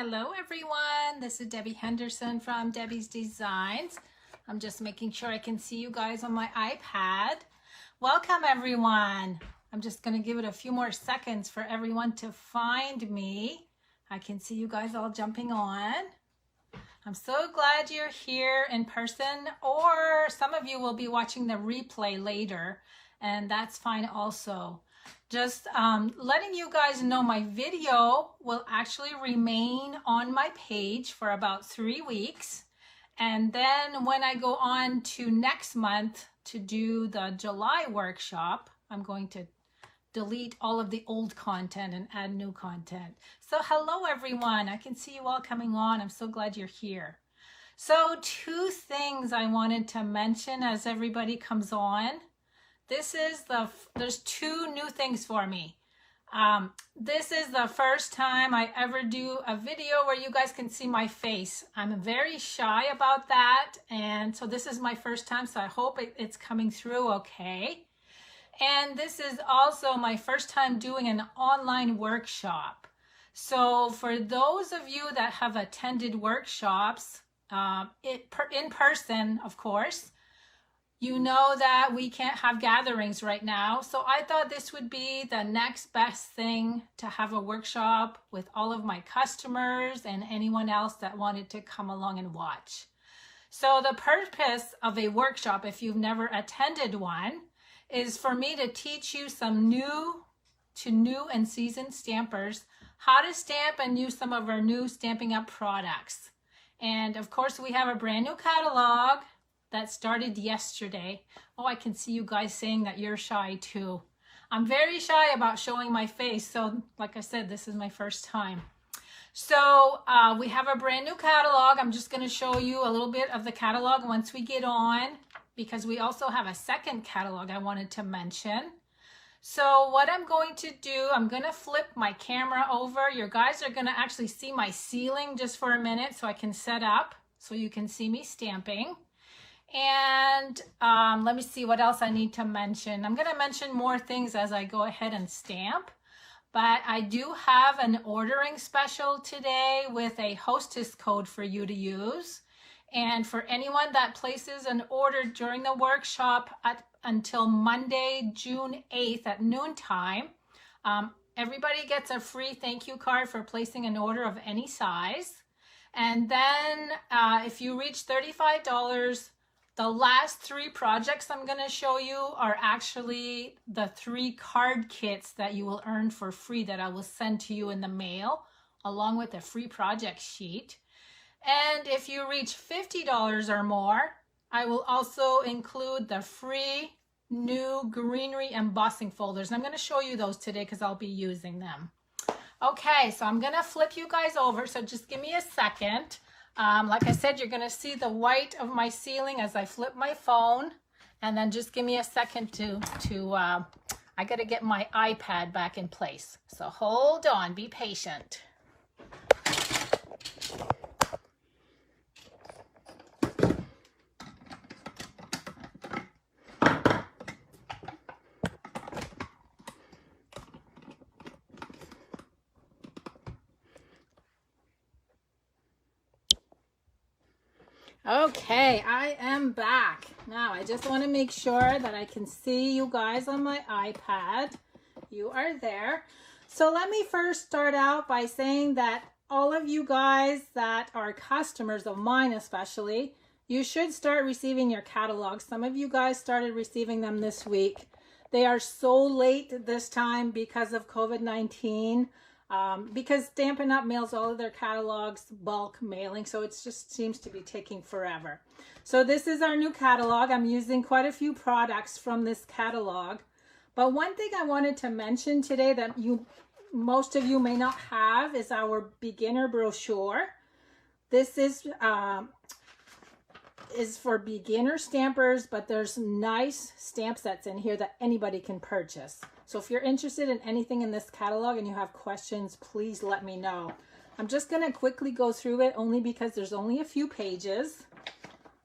Hello everyone, this is Debbie Henderson from Debbie's Designs. I'm just making sure I can see you guys on my iPad. Welcome everyone. I'm just going to give it a few more seconds for everyone to find me. I can see you guys all jumping on. I'm so glad you're here in person, or some of you will be watching the replay later, and that's fine also. Just letting you guys know my video will actually remain on my page for about 3 weeks. And then when I go on to next month to do the July workshop, I'm going to delete all of the old content and add new content. So hello everyone, I can see you all coming on. I'm so glad you're here. So 2 things I wanted to mention as everybody comes on. There's 2 new things for me. This is the first time I ever do a video where you guys can see my face. I'm very shy about that, and so this is my first time, so I hope it's coming through okay. And this is also my first time doing an online workshop. So for those of you that have attended workshops, in person, of course, you know that we can't have gatherings right now. So I thought this would be the next best thing, to have a workshop with all of my customers and anyone else that wanted to come along and watch. So the purpose of a workshop, if you've never attended one, is for me to teach you some new and seasoned stampers how to stamp and use some of our new Stampin' Up products. And of course we have a brand new catalog that started yesterday. Oh, I can see you guys saying that you're shy too. I'm very shy about showing my face. So like I said, this is my first time. So we have a brand new catalog. I'm just gonna show you a little bit of the catalog once we get on, because we also have a second catalog I wanted to mention. So what I'm going to do, I'm gonna flip my camera over. You guys are gonna actually see my ceiling just for a minute so I can set up so you can see me stamping. And let me see what else I need to mention. I'm going to mention more things as I go ahead and stamp, but I do have an ordering special today with a hostess code for you to use. And for anyone that places an order during the workshop until Monday, June 8th at noontime, everybody gets a free thank you card for placing an order of any size. And then if you reach $35, the last 3 projects I'm going to show you are actually the 3 card kits that you will earn for free that I will send to you in the mail, along with a free project sheet. And if you reach $50 or more, I will also include the free new greenery embossing folders. And I'm going to show you those today because I'll be using them. Okay, so I'm going to flip you guys over, so just give me a second. Like I said, you're going to see the white of my ceiling as I flip my phone, and then just give me a second I got to get my iPad back in place. So hold on, be patient. Okay, I am back. Now, I just want to make sure that I can see you guys on my iPad. You are there. So let me first start out by saying that all of you guys that are customers of mine especially, you should start receiving your catalogs. Some of you guys started receiving them this week. They are so late this time because of COVID-19. Because Stampin' Up mails all of their catalogs bulk mailing, so it just seems to be taking forever. So this is our new catalog. I'm using quite a few products from this catalog. But one thing I wanted to mention today that most of you may not have is our beginner brochure. This is for beginner stampers, but there's nice stamp sets in here that anybody can purchase. So if you're interested in anything in this catalog and you have questions, please let me know. I'm just going to quickly go through it only because there's only a few pages.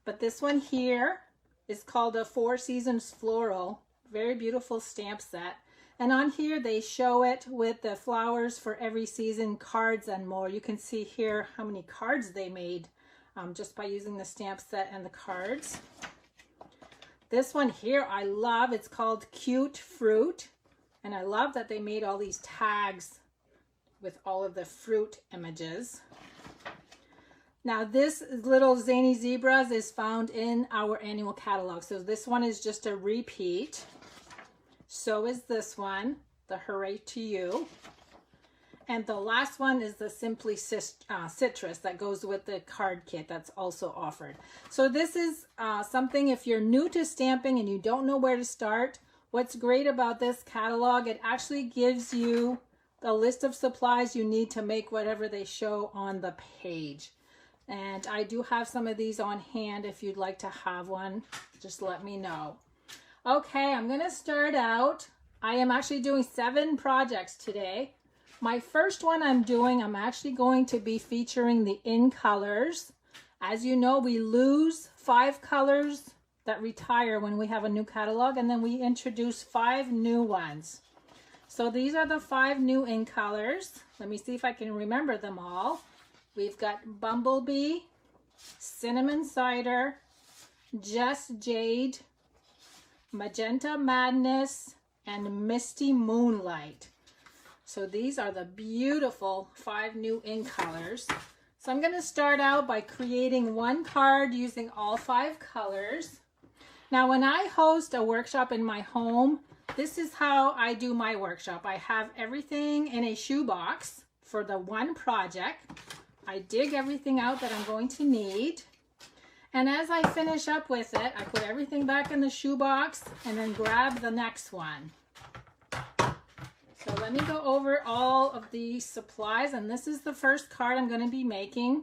But this one here is called a 4 Seasons Floral. Very beautiful stamp set. And on here they show it with the flowers for every season, cards and more. You can see here how many cards they made just by using the stamp set and the cards. This one here I love. It's called Cute Fruit. And I love that they made all these tags with all of the fruit images. Now this little zany zebras is found in our annual catalog. So this one is just a repeat. So is this one, the Hooray to You. And the last one is the Simply Citrus that goes with the card kit that's also offered. So this is something if you're new to stamping and you don't know where to start, what's great about this catalog, it actually gives you the list of supplies you need to make whatever they show on the page. And I do have some of these on hand. If you'd like to have one, just let me know. Okay, I'm gonna start out. I am actually doing 7 projects today. My first one I'm actually going to be featuring the in colors. As you know, we lose 5 colors that retire when we have a new catalog, and then we introduce 5 new ones. So these are the 5 new in colors. Let me see if I can remember them all. We've got Bumblebee, Cinnamon Cider, Just Jade, Magenta Madness, and Misty Moonlight. So these are the beautiful 5 new in colors. So I'm going to start out by creating one card using all 5 colors. Now when I host a workshop in my home, this is how I do my workshop. I have everything in a shoebox for the one project. I dig everything out that I'm going to need. And as I finish up with it, I put everything back in the shoebox and then grab the next one. So let me go over all of these supplies, and this is the first card I'm going to be making.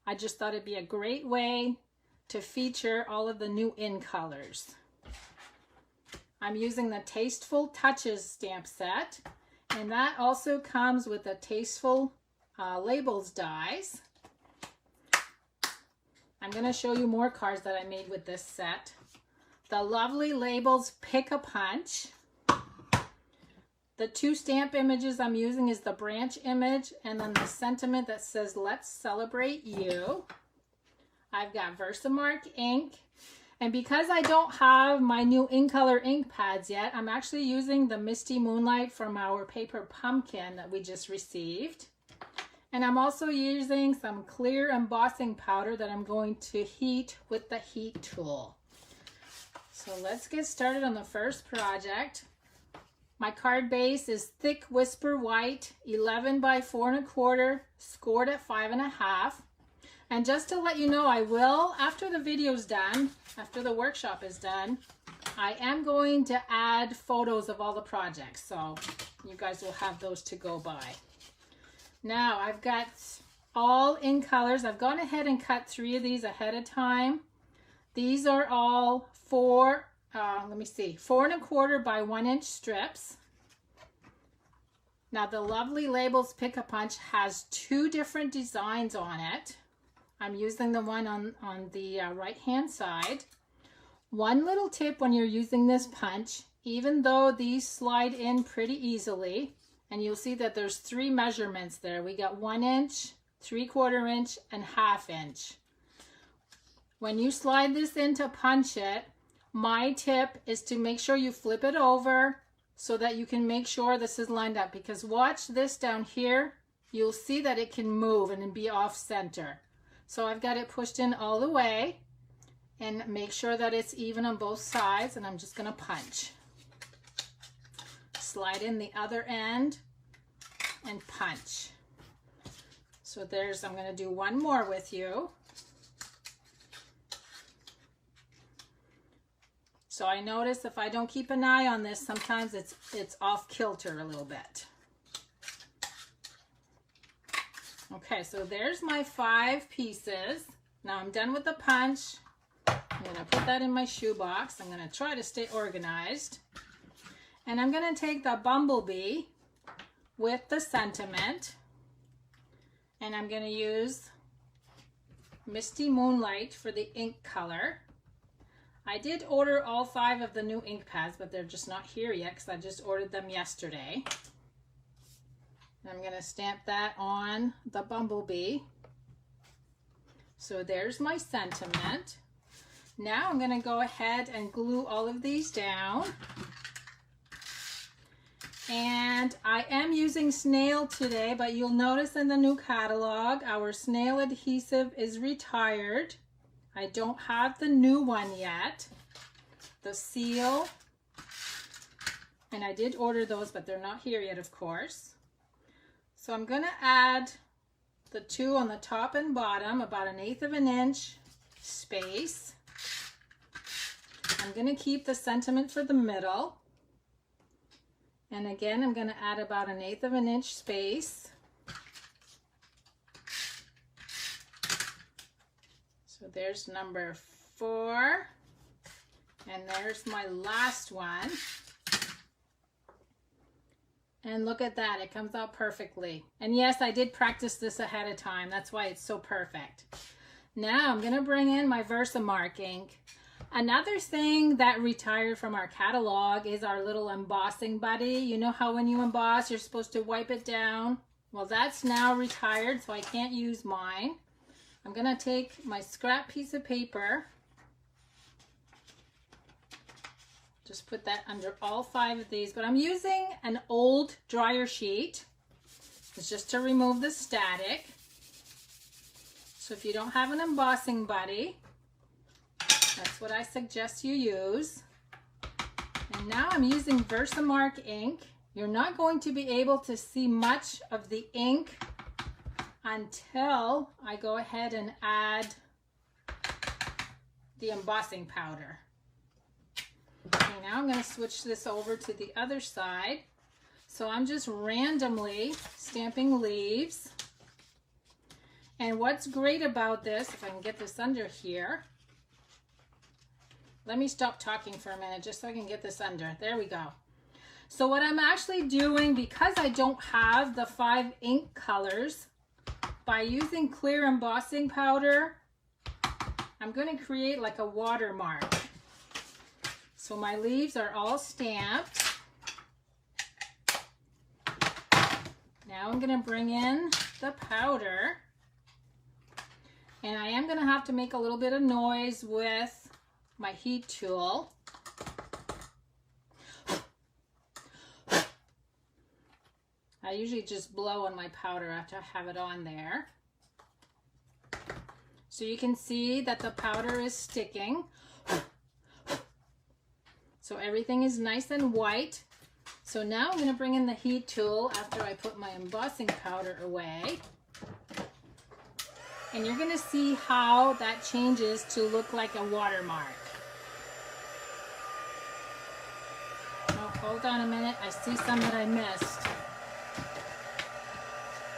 I just thought it'd be a great way to feature all of the new in colors. I'm using the Tasteful Touches stamp set, and that also comes with the Tasteful Labels dies. I'm going to show you more cards that I made with this set. The Lovely Labels Pick-a-Punch. The 2 stamp images I'm using is the branch image and then the sentiment that says, "Let's celebrate you." I've got Versamark ink. And because I don't have my new in color ink pads yet, I'm actually using the Misty Moonlight from our paper pumpkin that we just received. And I'm also using some clear embossing powder that I'm going to heat with the heat tool. So let's get started on the first project. My card base is thick Whisper White, 11 by 4 1/4, scored at 5.5. And just to let you know, I will, after the video's done, after the workshop is done, I am going to add photos of all the projects. So you guys will have those to go by. Now I've got all in colors. I've gone ahead and cut 3 of these ahead of time. These are all 4 1/4 by 1 inch strips. Now the Lovely Labels Pick-a-Punch has 2 different designs on it. I'm using the one on the right hand side. One little tip when you're using this punch, even though these slide in pretty easily, and you'll see that there's 3 measurements there. We got 1 inch, 3/4 inch, and 1/2 inch. When you slide this in to punch it, my tip is to make sure you flip it over so that you can make sure this is lined up, because watch this down here. You'll see that it can move and be off center. So I've got it pushed in all the way, and make sure that it's even on both sides, and I'm just going to punch. Slide in the other end and punch. So I'm going to do one more with you. So I notice if I don't keep an eye on this, sometimes it's off kilter a little bit. Okay, so there's my 5 pieces. Now I'm done with the punch. I'm going to put that in my shoebox. I'm going to try to stay organized. And I'm going to take the Bumblebee with the sentiment. And I'm going to use Misty Moonlight for the ink color. I did order all 5 of the new ink pads, but they're just not here yet because I just ordered them yesterday. I'm going to stamp that on the bumblebee. So there's my sentiment. Now I'm going to go ahead and glue all of these down. And I am using snail today, but you'll notice in the new catalog, our snail adhesive is retired. I don't have the new one yet. The seal. And I did order those, but they're not here yet, of course. So I'm going to add the 2 on the top and bottom, about 1/8 of an inch space. I'm going to keep the sentiment for the middle. And again, I'm going to add about 1/8 of an inch space. So there's number 4. And there's my last one. And look at that, it comes out perfectly. And yes, I did practice this ahead of time. That's why it's so perfect. Now I'm going to bring in my Versamark ink. Another thing that retired from our catalog is our little embossing buddy. You know how when you emboss, you're supposed to wipe it down? Well, that's now retired, so I can't use mine. I'm going to take my scrap piece of paper. Just put that under all 5 of these, but I'm using an old dryer sheet. It's just to remove the static. So if you don't have an embossing buddy, that's what I suggest you use. And now I'm using Versamark ink. You're not going to be able to see much of the ink until I go ahead and add the embossing powder. Okay, now I'm going to switch this over to the other side. So I'm just randomly stamping leaves. And what's great about this, if I can get this under here, let me stop talking for a minute just so I can get this under. There we go. So what I'm actually doing, because I don't have the 5 ink colors, by using clear embossing powder, I'm going to create like a watermark. So my leaves are all stamped. Now I'm going to bring in the powder. And I am going to have to make a little bit of noise with my heat tool. I usually just blow on my powder after I have it on there. So you can see that the powder is sticking. So everything is nice and white. So now I'm going to bring in the heat tool after I put my embossing powder away. And you're going to see how that changes to look like a watermark. Oh, hold on a minute. I see some that I missed.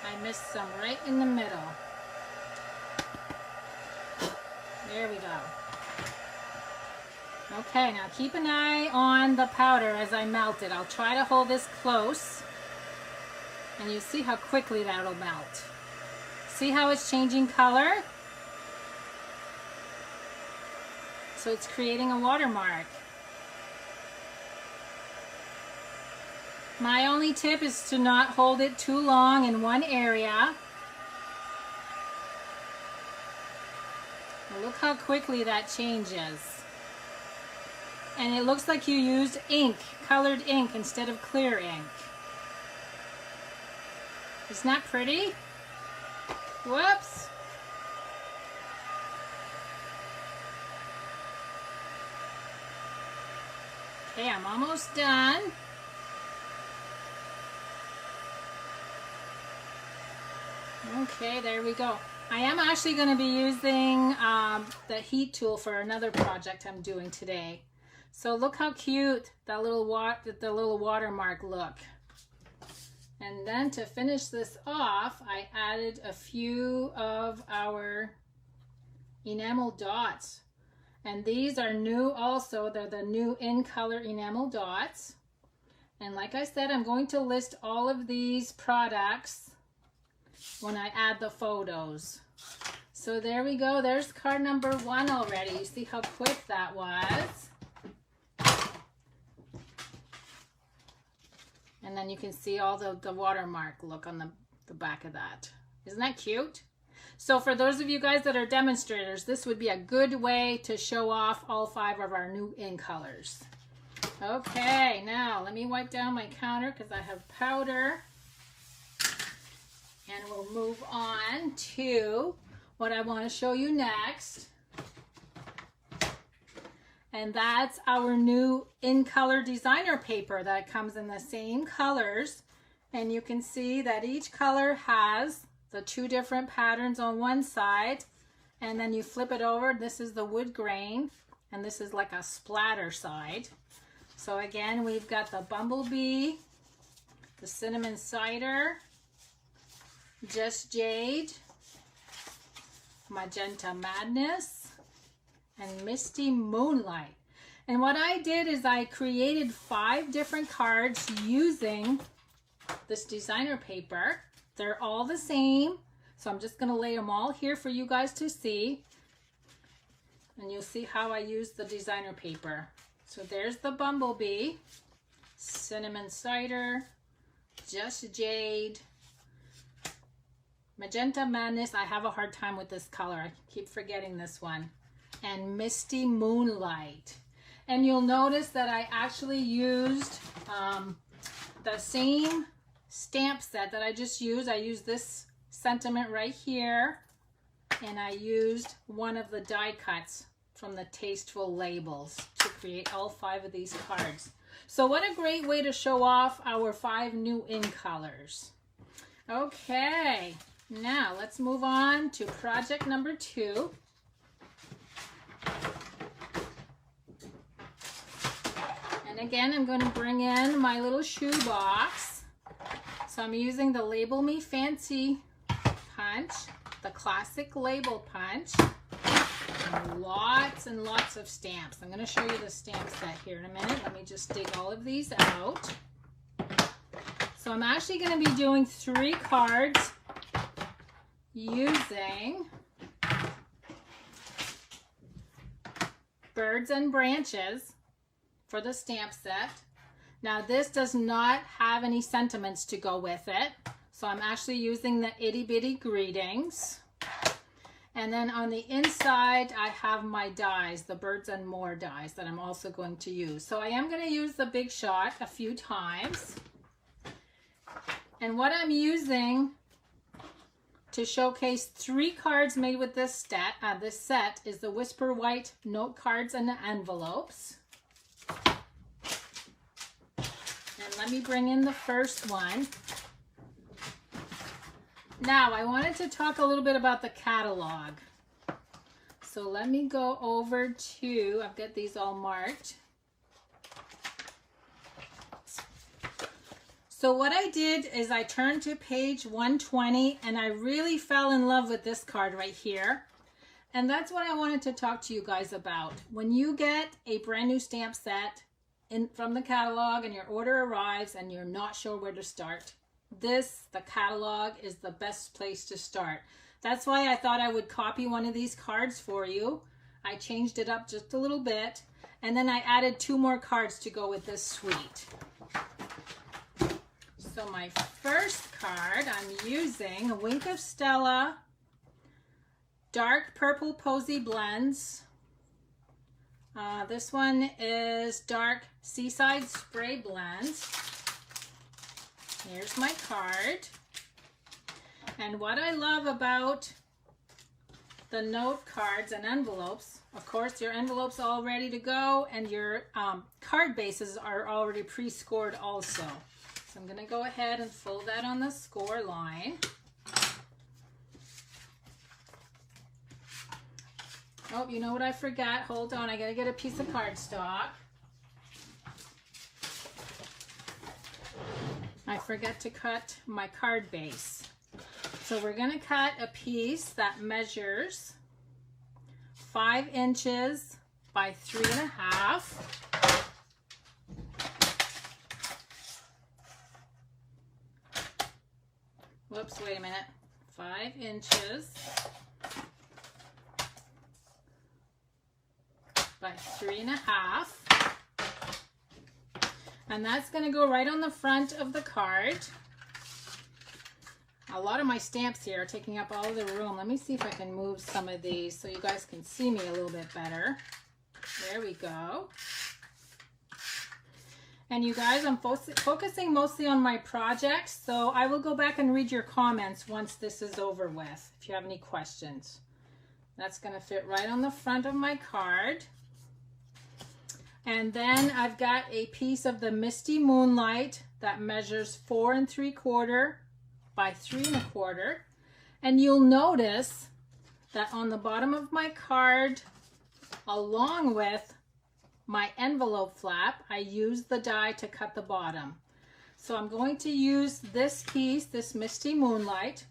I missed some right in the middle. There we go. Okay, now keep an eye on the powder as I melt it. I'll try to hold this close. And you see how quickly that'll melt. See how it's changing color? So it's creating a watermark. My only tip is to not hold it too long in one area. And look how quickly that changes. And it looks like you used ink, colored ink, instead of clear ink. Isn't that pretty? Whoops. Okay, I'm almost done. Okay, there we go. I am actually going to be using the heat tool for another project I'm doing today. So look how cute that little watermark look. And then to finish this off, I added a few of our enamel dots. And these are new also. They're the new in color enamel dots. And like I said, I'm going to list all of these products when I add the photos. So there we go. There's card number 1 already. You see how quick that was. And then you can see all the watermark look on the back of that. Isn't that cute? So for those of you guys that are demonstrators, this would be a good way to show off all 5 of our new in colors. Okay, now let me wipe down my counter because I have powder. And we'll move on to what I want to show you next. And that's our new in color designer paper that comes in the same colors. And you can see that each color has the 2 different patterns on one side. And then you flip it over. This is the wood grain. And this is like a splatter side. So again, we've got the bumblebee, the cinnamon cider, just jade, magenta madness, and misty moonlight. And what I did is I created 5 different cards using this designer paper. They're all the same, so I'm just going to lay them all here for you guys to see, and you'll see how I use the designer paper. So there's the bumblebee, cinnamon cider, just jade, magenta madness. I have a hard time with this color. I keep forgetting this one. And misty moonlight. And you'll notice that I actually used the same stamp set that I just used. I used this sentiment right here. And I used one of the die cuts from the Tasteful Labels to create all 5 of these cards. So what a great way to show off our 5 new in colors. Okay. Now let's move on to project number 2. And again, I'm going to bring in my little shoe box. So I'm using the Label Me Fancy punch, the classic label punch, and lots of stamps. I'm going to show you the stamp set here in a minute. Let me just dig all of these out. So I'm actually going to be doing 3 cards using birds and branches for the stamp set. Now this does not have any sentiments to go with it, so I'm actually using the itty bitty greetings. And then on the inside I have my dies, the birds and more dies that I'm also going to use. So I am going to use the Big Shot a few times. And what I'm using to showcase 3 cards made with this set is the Whisper White note cards and the envelopes. And let me bring in the first one. Now, I wanted to talk a little bit about the catalog. So let me go over to, I've got these all marked. So what I did is I turned to page 120 and I really fell in love with this card right here. And that's what I wanted to talk to you guys about. When you get a brand new stamp set from the catalog and your order arrives and you're not sure where to start, the catalog is the best place to start. That's why I thought I would copy one of these cards for you. I changed it up just a little bit, and then I added 2 more cards to go with this suite. So my first card, I'm using a Wink of Stella Dark Purple Posy Blends. This one is Dark Seaside Spray Blends. Here's my card. And what I love about the note cards and envelopes, of course your envelopes are all ready to go and your card bases are already pre-scored also. So I'm going to go ahead and fold that on the score line. Oh, you know what I forgot? Hold on, I got to get a piece of cardstock. I forgot to cut my card base. So we're going to cut a piece that measures 5 inches by 3.5. Whoops, wait a minute. 5 inches by 3.5. And that's going to go right on the front of the card. A lot of my stamps here are taking up all of the room. Let me see if I can move some of these so you guys can see me a little bit better. There we go. And you guys, I'm focusing mostly on my projects, so I will go back and read your comments once this is over with, if you have any questions. That's going to fit right on the front of my card. And then I've got a piece of the Misty Moonlight that measures 4 3/4 by 3 1/4. And you'll notice that on the bottom of my card, along with my envelope flap, I used the die to cut the bottom. So I'm going to use this piece, this Misty Moonlight.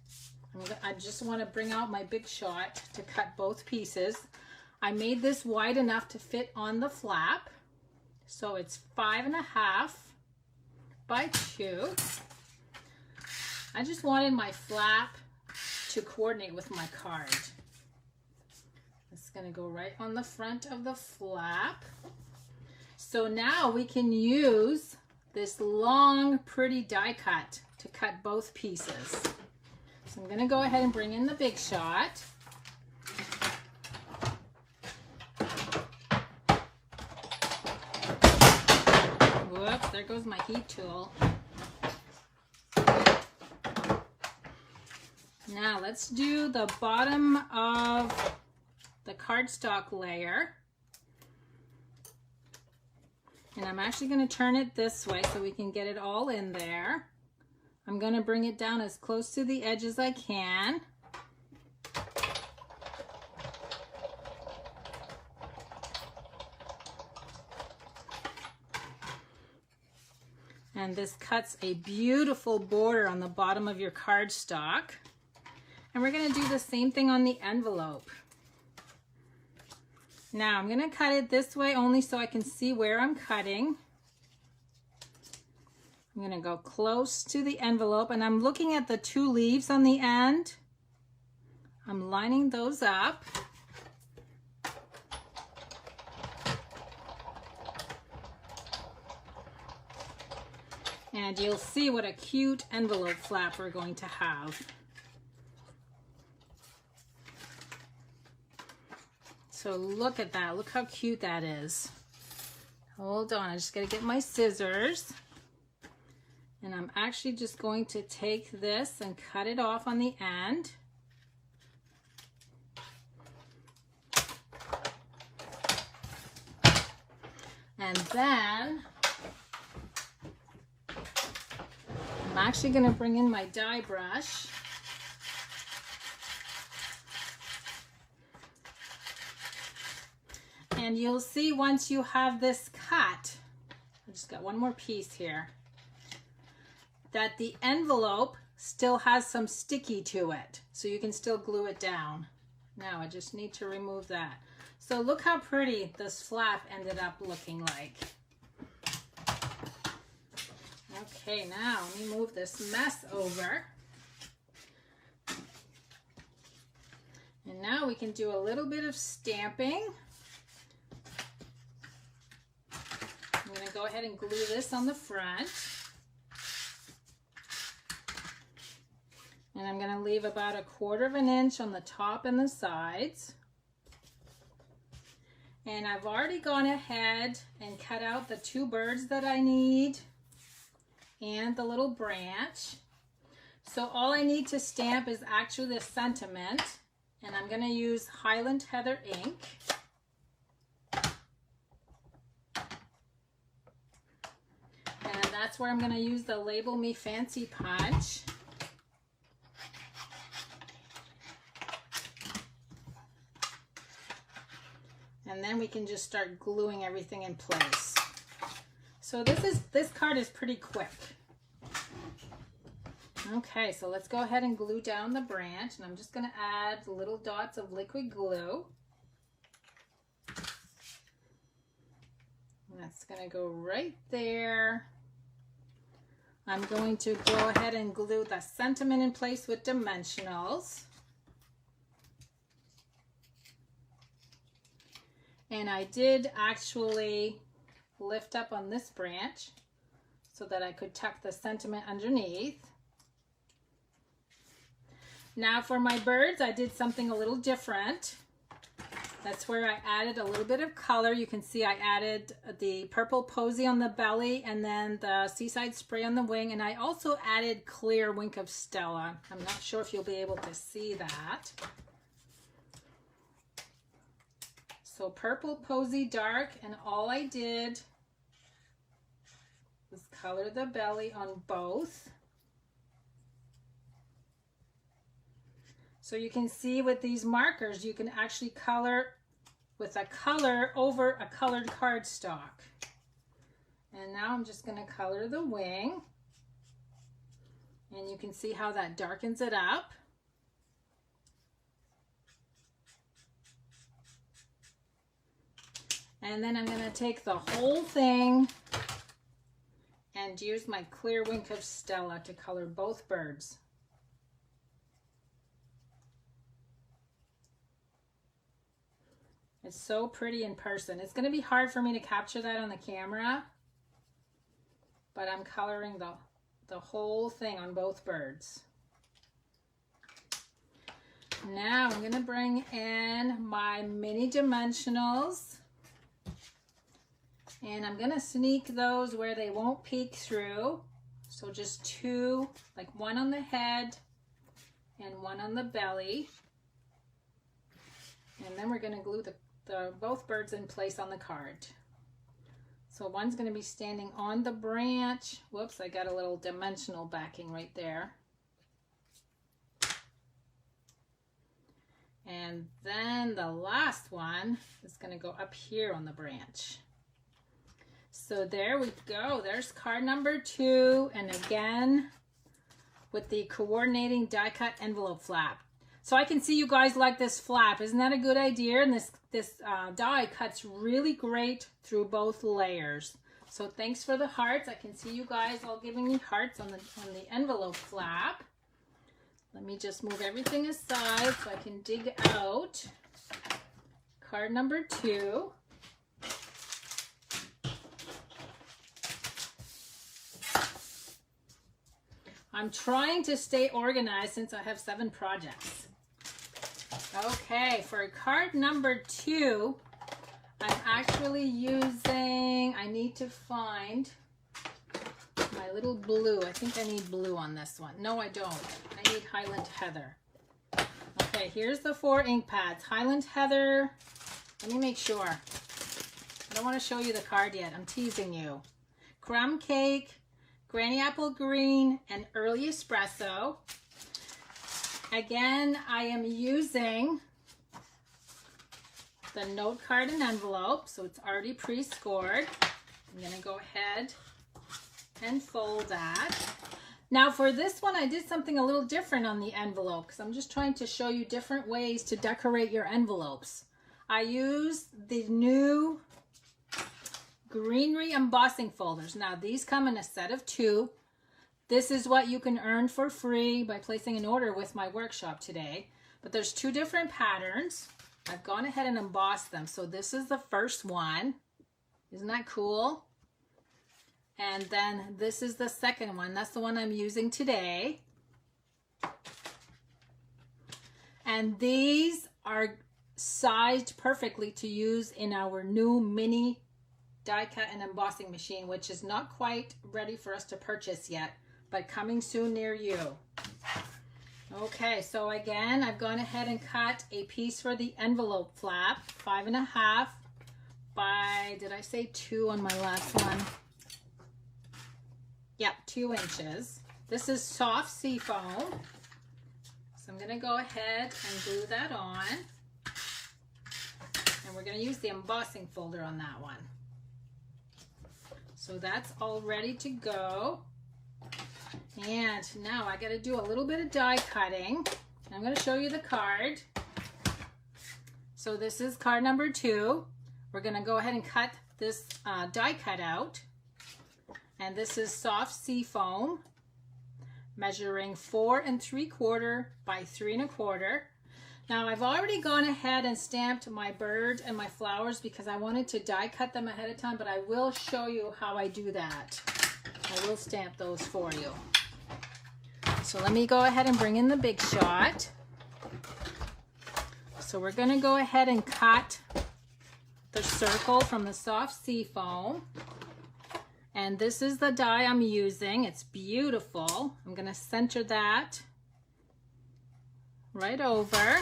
I just want to bring out my Big Shot to cut both pieces. I made this wide enough to fit on the flap. So it's 5.5 by 2. I just wanted my flap to coordinate with my card. It's going to go right on the front of the flap. So now we can use this long, pretty die cut to cut both pieces. So I'm going to go ahead and bring in the Big Shot. Whoops, there goes my heat tool. Now let's do the bottom of the cardstock layer. And I'm actually going to turn it this way so we can get it all in there. I'm going to bring it down as close to the edge as I can. And this cuts a beautiful border on the bottom of your cardstock. And we're going to do the same thing on the envelope. Now I'm going to cut it this way only so I can see where I'm cutting. I'm going to go close to the envelope and I'm looking at the 2 leaves on the end. I'm lining those up. And you'll see what a cute envelope flap we're going to have. So look at that. Look how cute that is. Hold on. I just got to get my scissors. And I'm actually just going to take this and cut it off on the end. And then I'm actually going to bring in my die brush. And you'll see once you have this cut, I just got one more piece here, that the envelope still has some sticky to it. So you can still glue it down. Now I just need to remove that. So look how pretty this flap ended up looking like. Okay, now let me move this mess over. And now we can do a little bit of stamping. I'm going to go ahead and glue this on the front. And I'm going to leave about 1/4 inch on the top and the sides. And I've already gone ahead and cut out the 2 birds that I need and the little branch. So all I need to stamp is actually the sentiment. And I'm going to use Highland Heather ink. And that's where I'm going to use the Label Me Fancy punch. And then we can just start gluing everything in place. So this card is pretty quick. Okay, so let's go ahead and glue down the branch, and I'm just going to add little dots of liquid glue. And that's going to go right there. I'm going to go ahead and glue the sentiment in place with dimensionals. And I did actually lift up on this branch so that I could tuck the sentiment underneath. Now for my birds, I did something a little different. That's where I added a little bit of color. You can see I added the purple posy on the belly and then the seaside spray on the wing. And I also added clear Wink of Stella. I'm not sure if you'll be able to see that. So purple posy dark, and all I did was color the belly on both. So you can see with these markers, you can actually color with a color over a colored cardstock. And now I'm just going to color the wing. And you can see how that darkens it up. And then I'm going to take the whole thing and use my clear Wink of Stella to color both birds. It's so pretty in person. It's going to be hard for me to capture that on the camera, but I'm coloring the whole thing on both birds. Now I'm going to bring in my mini dimensionals, and I'm going to sneak those where they won't peek through. So just two, like one on the head and one on the belly. And then we're going to glue both birds in place on the card. So one's going to be standing on the branch. Whoops, I got a little dimensional backing right there. And then the last one is going to go up here on the branch. So there we go. There's card number 2. And again, with the coordinating die cut envelope flap. So I can see you guys like this flap. Isn't that a good idea? And this die cuts really great through both layers. So thanks for the hearts. I can see you guys all giving me hearts on the envelope flap. Let me just move everything aside so I can dig out card number 2. I'm trying to stay organized since I have 7 projects. Okay, for card number 2, I'm actually using, I need to find my little blue. I think I need blue on this one. No, I don't. I need Highland Heather. Okay, here's the 4 ink pads. Highland Heather, let me make sure. I don't want to show you the card yet. I'm teasing you. Crumb Cake, Granny Apple Green, and Early Espresso. Again, I am using the note card and envelope, so it's already pre-scored. I'm going to go ahead and fold that. Now for this one, I did something a little different on the envelope because I'm just trying to show you different ways to decorate your envelopes. I used the new greenery embossing folders. Now these come in a set of 2. This is what you can earn for free by placing an order with my workshop today. But there's 2 different patterns. I've gone ahead and embossed them. So this is the first one. Isn't that cool? And then this is the second one. That's the one I'm using today. And these are sized perfectly to use in our new mini die cut and embossing machine, which is not quite ready for us to purchase yet, but coming soon near you. Okay, so again, I've gone ahead and cut a piece for the envelope flap, 5.5 by, did I say 2 on my last one? Yep, 2 inches. This is soft sea foam. So I'm gonna go ahead and glue that on. And we're gonna use the embossing folder on that one. So that's all ready to go. And now I got to do a little bit of die cutting. I'm going to show you the card. So this is card number 2. We're going to go ahead and cut this die cut out. And this is soft sea foam, measuring 4 3/4 by 3 1/4. Now I've already gone ahead and stamped my bird and my flowers because I wanted to die cut them ahead of time, but I will show you how I do that. I will stamp those for you. So let me go ahead and bring in the Big Shot. So we're going to go ahead and cut the circle from the soft seafoam. And this is the die I'm using. It's beautiful. I'm going to center that right over.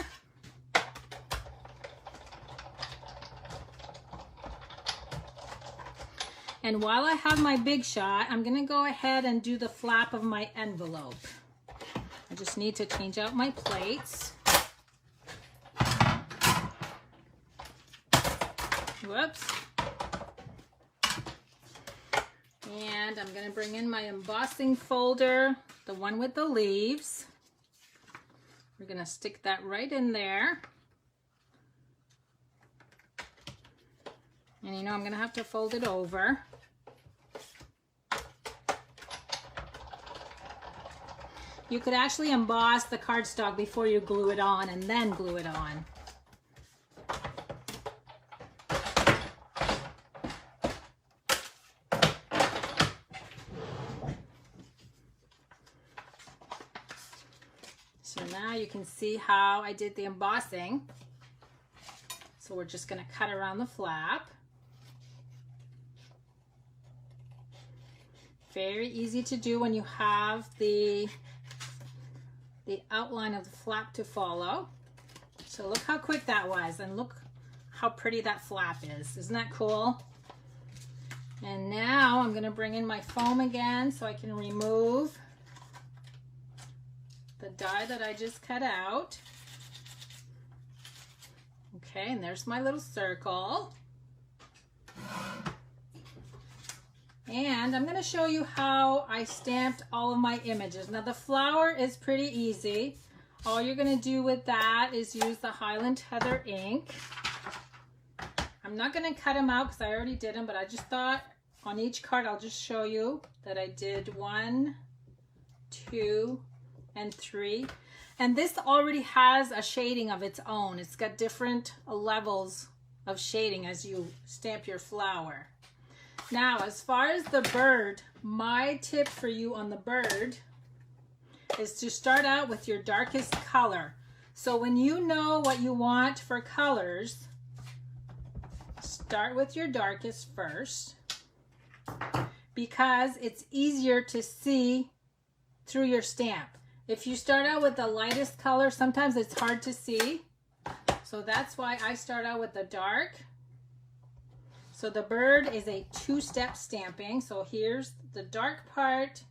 And while I have my Big Shot, I'm going to go ahead and do the flap of my envelope. I just need to change out my plates. Whoops. And I'm going to bring in my embossing folder, the one with the leaves. We're going to stick that right in there. And you know I'm going to have to fold it over. You could actually emboss the cardstock before you glue it on and then glue it on. So now you can see how I did the embossing. So we're just going to cut around the flap. Very easy to do when you have the outline of the flap to follow. So look how quick that was, and look how pretty that flap is. Isn't that cool? And now I'm going to bring in my foam again so I can remove the die that I just cut out. Okay, and there's my little circle. And I'm going to show you how I stamped all of my images. Now the flower is pretty easy. All you're going to do with that is use the Highland Heather ink. I'm not going to cut them out because I already did them, but I just thought on each card I'll just show you that I did 1, 2, and 3. And this already has a shading of its own. It's got different levels of shading as you stamp your flower. Now, as far as the bird, my tip for you on the bird is to start out with your darkest color. So when you know what you want for colors, start with your darkest first, because it's easier to see through your stamp. If you start out with the lightest color, sometimes it's hard to see. So that's why I start out with the dark. So the bird is a two-step stamping. So here's the dark part.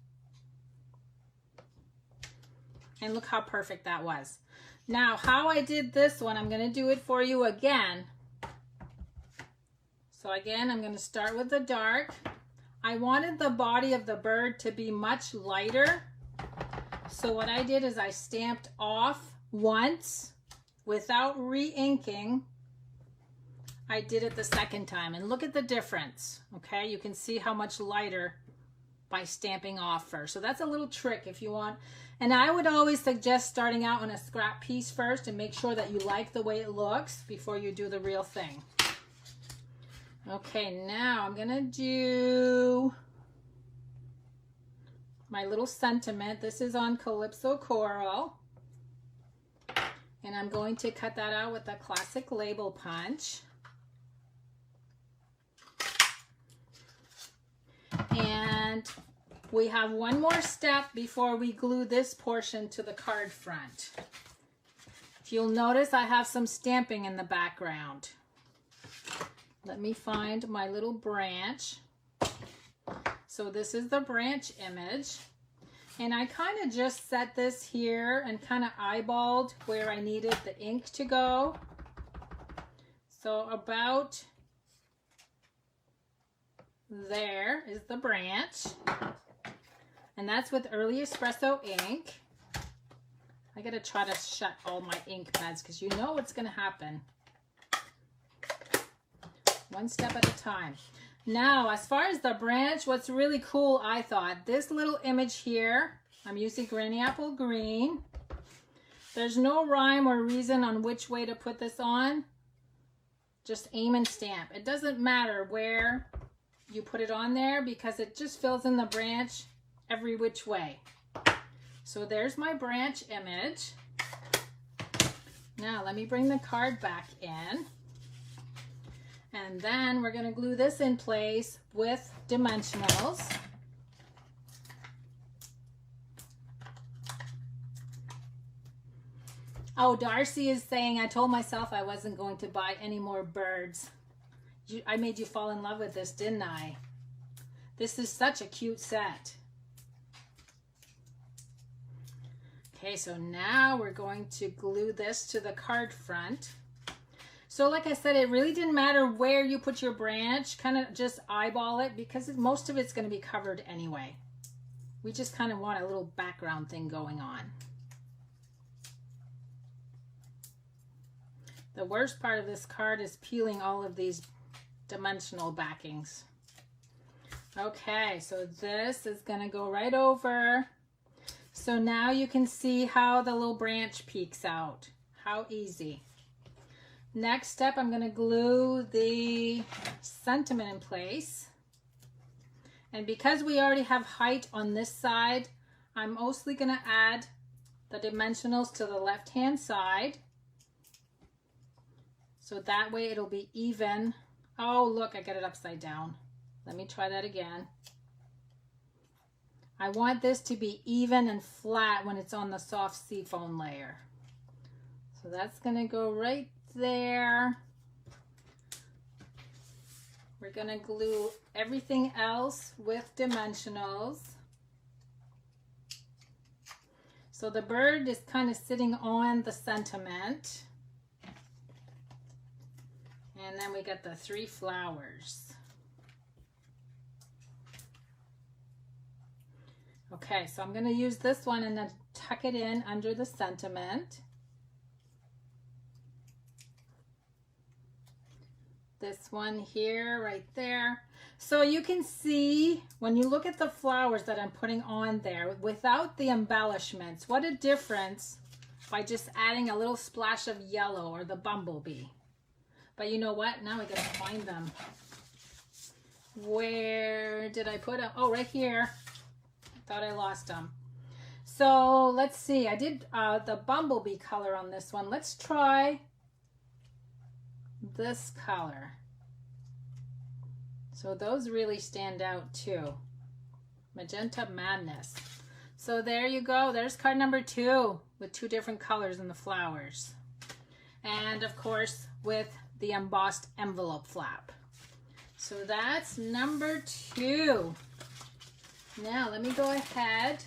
And look how perfect that was. Now, how I did this one, I'm going to do it for you again. So again, I'm going to start with the dark. I wanted the body of the bird to be much lighter. So what I did is I stamped off once without re-inking. I did it the second time, and look at the difference. Okay, you can see how much lighter by stamping off first. So that's a little trick if you want. And I would always suggest starting out on a scrap piece first and make sure that you like the way it looks before you do the real thing. Okay, now I'm gonna do my little sentiment. This is on Calypso Coral. And I'm going to cut that out with a classic label punch. And we have one more step before we glue this portion to the card front. If you'll notice, I have some stamping in the background. Let me find my little branch. So this is the branch image. And I kind of just set this here and kind of eyeballed where I needed the ink to go. So about there is the branch. And that's with Early Espresso ink. I gotta try to shut all my ink pads because you know what's gonna happen. One step at a time. Now, as far as the branch, what's really cool, I thought, this little image here, I'm using Granny Apple Green. There's no rhyme or reason on which way to put this on. Just aim and stamp. It doesn't matter where you put it on there because it just fills in the branch every which way. So there's my branch image. Now let me bring the card back in. And then we're going to glue this in place with dimensionals. Oh, Darcy is saying, I told myself I wasn't going to buy any more birds. I made you fall in love with this, didn't I? This is such a cute set. Okay, so now we're going to glue this to the card front. So like I said, it really didn't matter where you put your branch. Kind of just eyeball it because most of it's going to be covered anyway. We just kind of want a little background thing going on. The worst part of this card is peeling all of these dimensional backings. Okay, so this is going to go right over. So now you can see how the little branch peeks out. How easy. Next step, I'm going to glue the sentiment in place. And because we already have height on this side, I'm mostly going to add the dimensionals to the left-hand side. So that way it'll be even. Oh, look, I got it upside down. Let me try that again. I want this to be even and flat when it's on the soft seafoam layer. So that's going to go right there. We're going to glue everything else with dimensionals. So the bird is kind of sitting on the sentiment. And then we got the 3 flowers. Okay, so I'm going to use this one and then tuck it in under the sentiment. This one here, right there. So you can see when you look at the flowers that I'm putting on there without the embellishments, what a difference by just adding a little splash of yellow or the bumblebee. But you know what? Now I gotta find them. Where did I put them? Oh, right here. Thought I lost them. So let's see. I did the bumblebee color on this one. Let's try this color. So those really stand out too. Magenta Madness. So there you go. There's card number 2 with 2 different colors in the flowers. And of course with the embossed envelope flap. So that's number 2. Now let me go ahead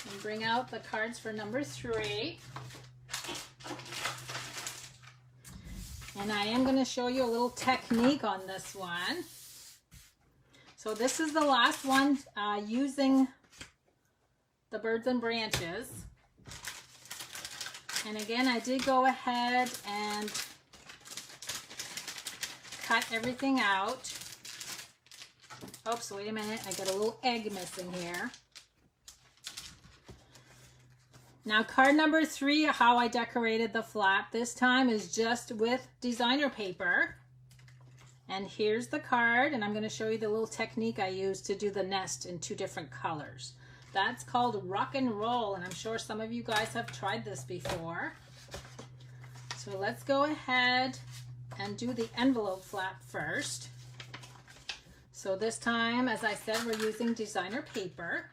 and bring out the cards for number 3. And I am going to show you a little technique on this one. So this is the last one using the birds and branches. And again, I did go ahead and cut everything out. Oops, wait a minute. I got a little egg missing here. Now card number 3, how I decorated the flap this time is just with designer paper. And here's the card, and I'm going to show you the little technique I used to do the nest in 2 different colors. That's called rock and roll, and I'm sure some of you guys have tried this before. So let's go ahead and do the envelope flap first. So this time, as I said, we're using designer paper.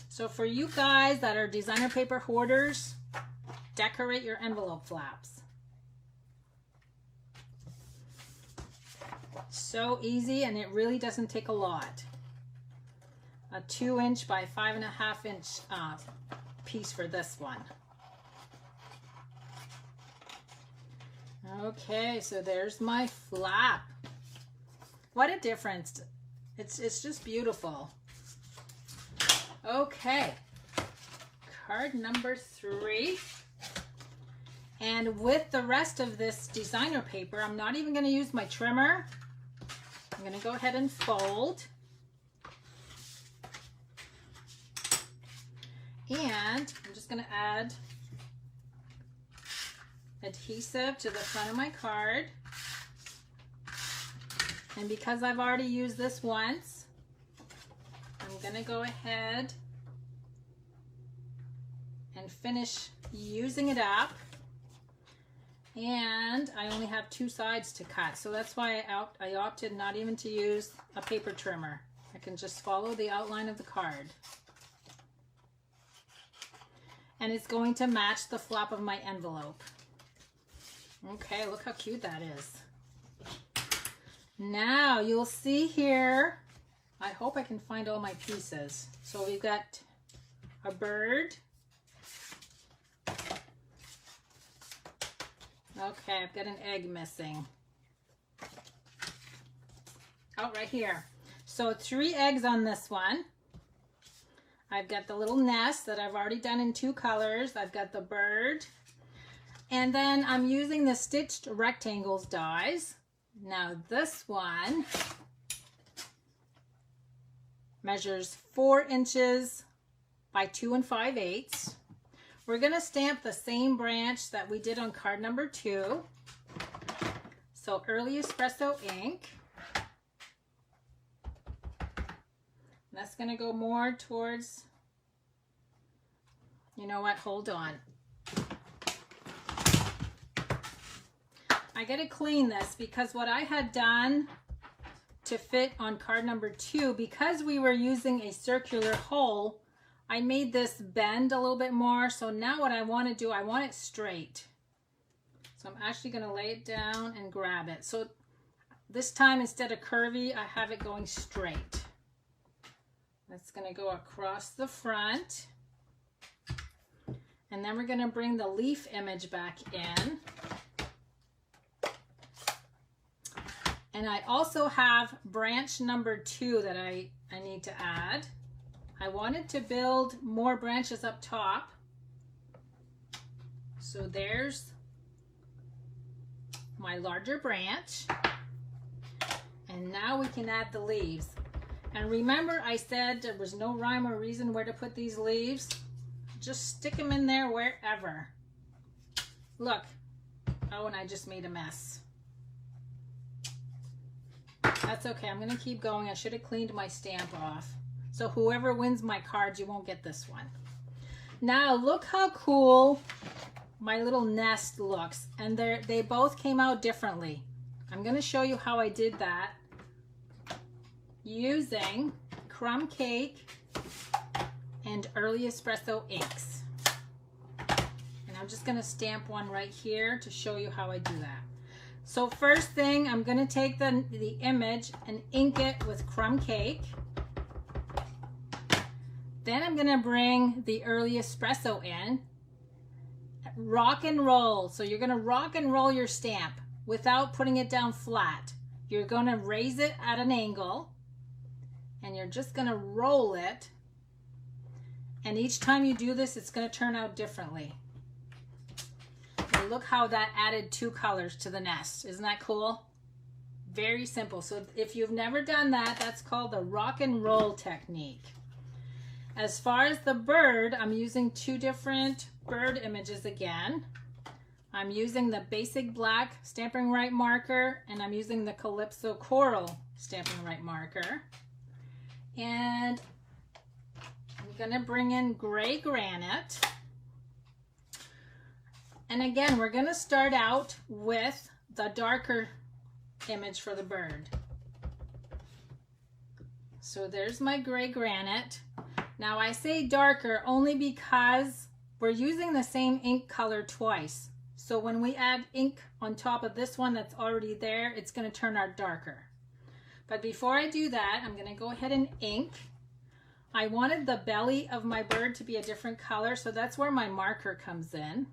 So for you guys that are designer paper hoarders, decorate your envelope flaps. So easy, and it really doesn't take a lot. A 2" by 5.5" piece for this one. Okay, so there's my flap. What a difference. It's just beautiful. Okay, card number 3. And with the rest of this designer paper, I'm not even going to use my trimmer. I'm going to go ahead and fold. And I'm just going to add adhesive to the front of my card. And because I've already used this once, I'm going to go ahead and finish using it up. And I only have 2 sides to cut, so that's why I opted not even to use a paper trimmer. I can just follow the outline of the card. And it's going to match the flap of my envelope. Okay, look how cute that is. Now you'll see here, I hope I can find all my pieces. So we've got a bird. Okay, I've got an egg missing. Oh, right here. So 3 eggs on this one. I've got the little nest that I've already done in 2 colors. I've got the bird. And then I'm using the stitched rectangles dies. Now this one measures 4 inches by 2 5/8. We're going to stamp the same branch that we did on card number 2. So early espresso ink. And that's going to go more towards, you know what, hold on. I got to clean this because what I had done to fit on card number 2, because we were using a circular hole, I made this bend a little bit more. So now what I want to do, I want it straight. So I'm actually going to lay it down and grab it. So this time, instead of curvy, I have it going straight. That's going to go across the front. And then we're going to bring the leaf image back in. And I also have branch number 2 that I need to add. I wanted to build more branches up top. So there's my larger branch. And now we can add the leaves. And remember, I said there was no rhyme or reason where to put these leaves. Just stick them in there wherever. Look. Oh, and I just made a mess. That's okay. I'm going to keep going. I should have cleaned my stamp off. So whoever wins my cards, you won't get this one. Now look how cool my little nest looks. And they both came out differently. I'm going to show you how I did that using crumb cake and early espresso inks. And I'm just going to stamp one right here to show you how I do that. So first thing, I'm going to take the image and ink it with crumb cake. Then I'm going to bring the early espresso in. Rock and roll. So you're going to rock and roll your stamp without putting it down flat. You're going to raise it at an angle and you're just going to roll it. And each time you do this, it's going to turn out differently. And look how that added 2 colors to the nest. Isn't that cool? Very simple. So if you've never done that, that's called the rock and roll technique. As far as the bird, I'm using 2 different bird images again. I'm using the basic black Stampin' Right marker and I'm using the Calypso Coral Stampin' Right marker. And I'm gonna bring in gray granite. And again, we're gonna start out with the darker image for the bird. So there's my gray granite. Now I say darker only because we're using the same ink color twice. So when we add ink on top of this one that's already there, it's going to turn out darker. But before I do that, I'm going to go ahead and ink. I wanted the belly of my bird to be a different color, so that's where my marker comes in.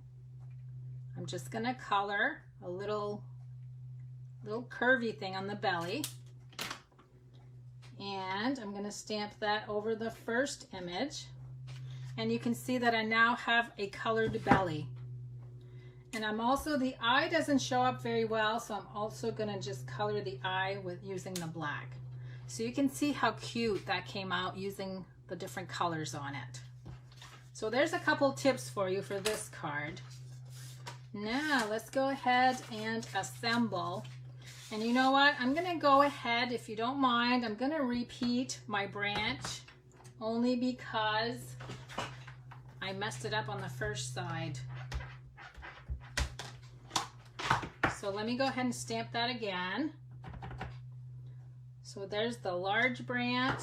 I'm just going to color a little curvy thing on the belly. And I'm going to stamp that over the first image. And you can see that I now have a colored belly. And I'm also, the eye doesn't show up very well, so I'm also going to just color the eye with using the black. So you can see how cute that came out using the different colors on it. So there's a couple tips for you for this card. Now let's go ahead and assemble. And you know what? I'm going to go ahead, if you don't mind, I'm going to repeat my branch only because I messed it up on the first side. So let me go ahead and stamp that again. So there's the large branch.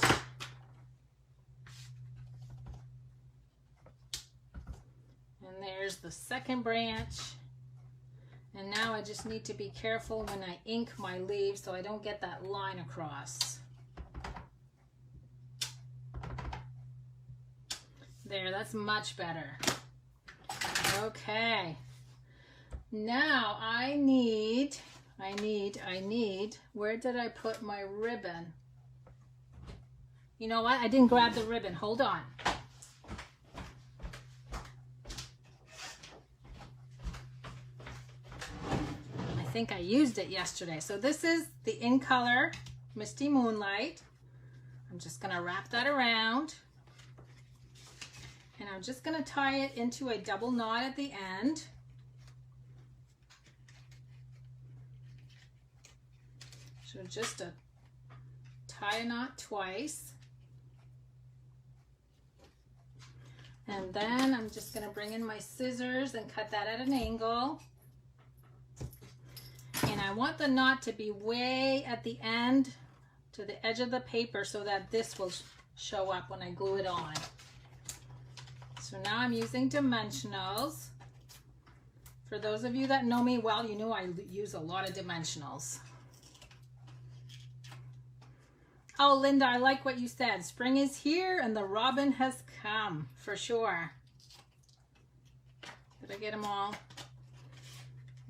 And there's the second branch. And now I just need to be careful when I ink my leaves so I don't get that line across. There, that's much better. Okay. Now I need, where did I put my ribbon? You know what? I didn't grab the ribbon. Hold on. I think I used it yesterday. So this is the In Color Misty Moonlight. I'm just going to wrap that around. And I'm just going to tie it into a double knot at the end. So just tie a knot twice. And then I'm just going to bring in my scissors and cut that at an angle. And I want the knot to be way at the end to the edge of the paper so that this will show up when I glue it on. So now I'm using dimensionals. For those of you that know me well, you know I use a lot of dimensionals. Oh, Linda, I like what you said. Spring is here and the robin has come, for sure. Did I get them all?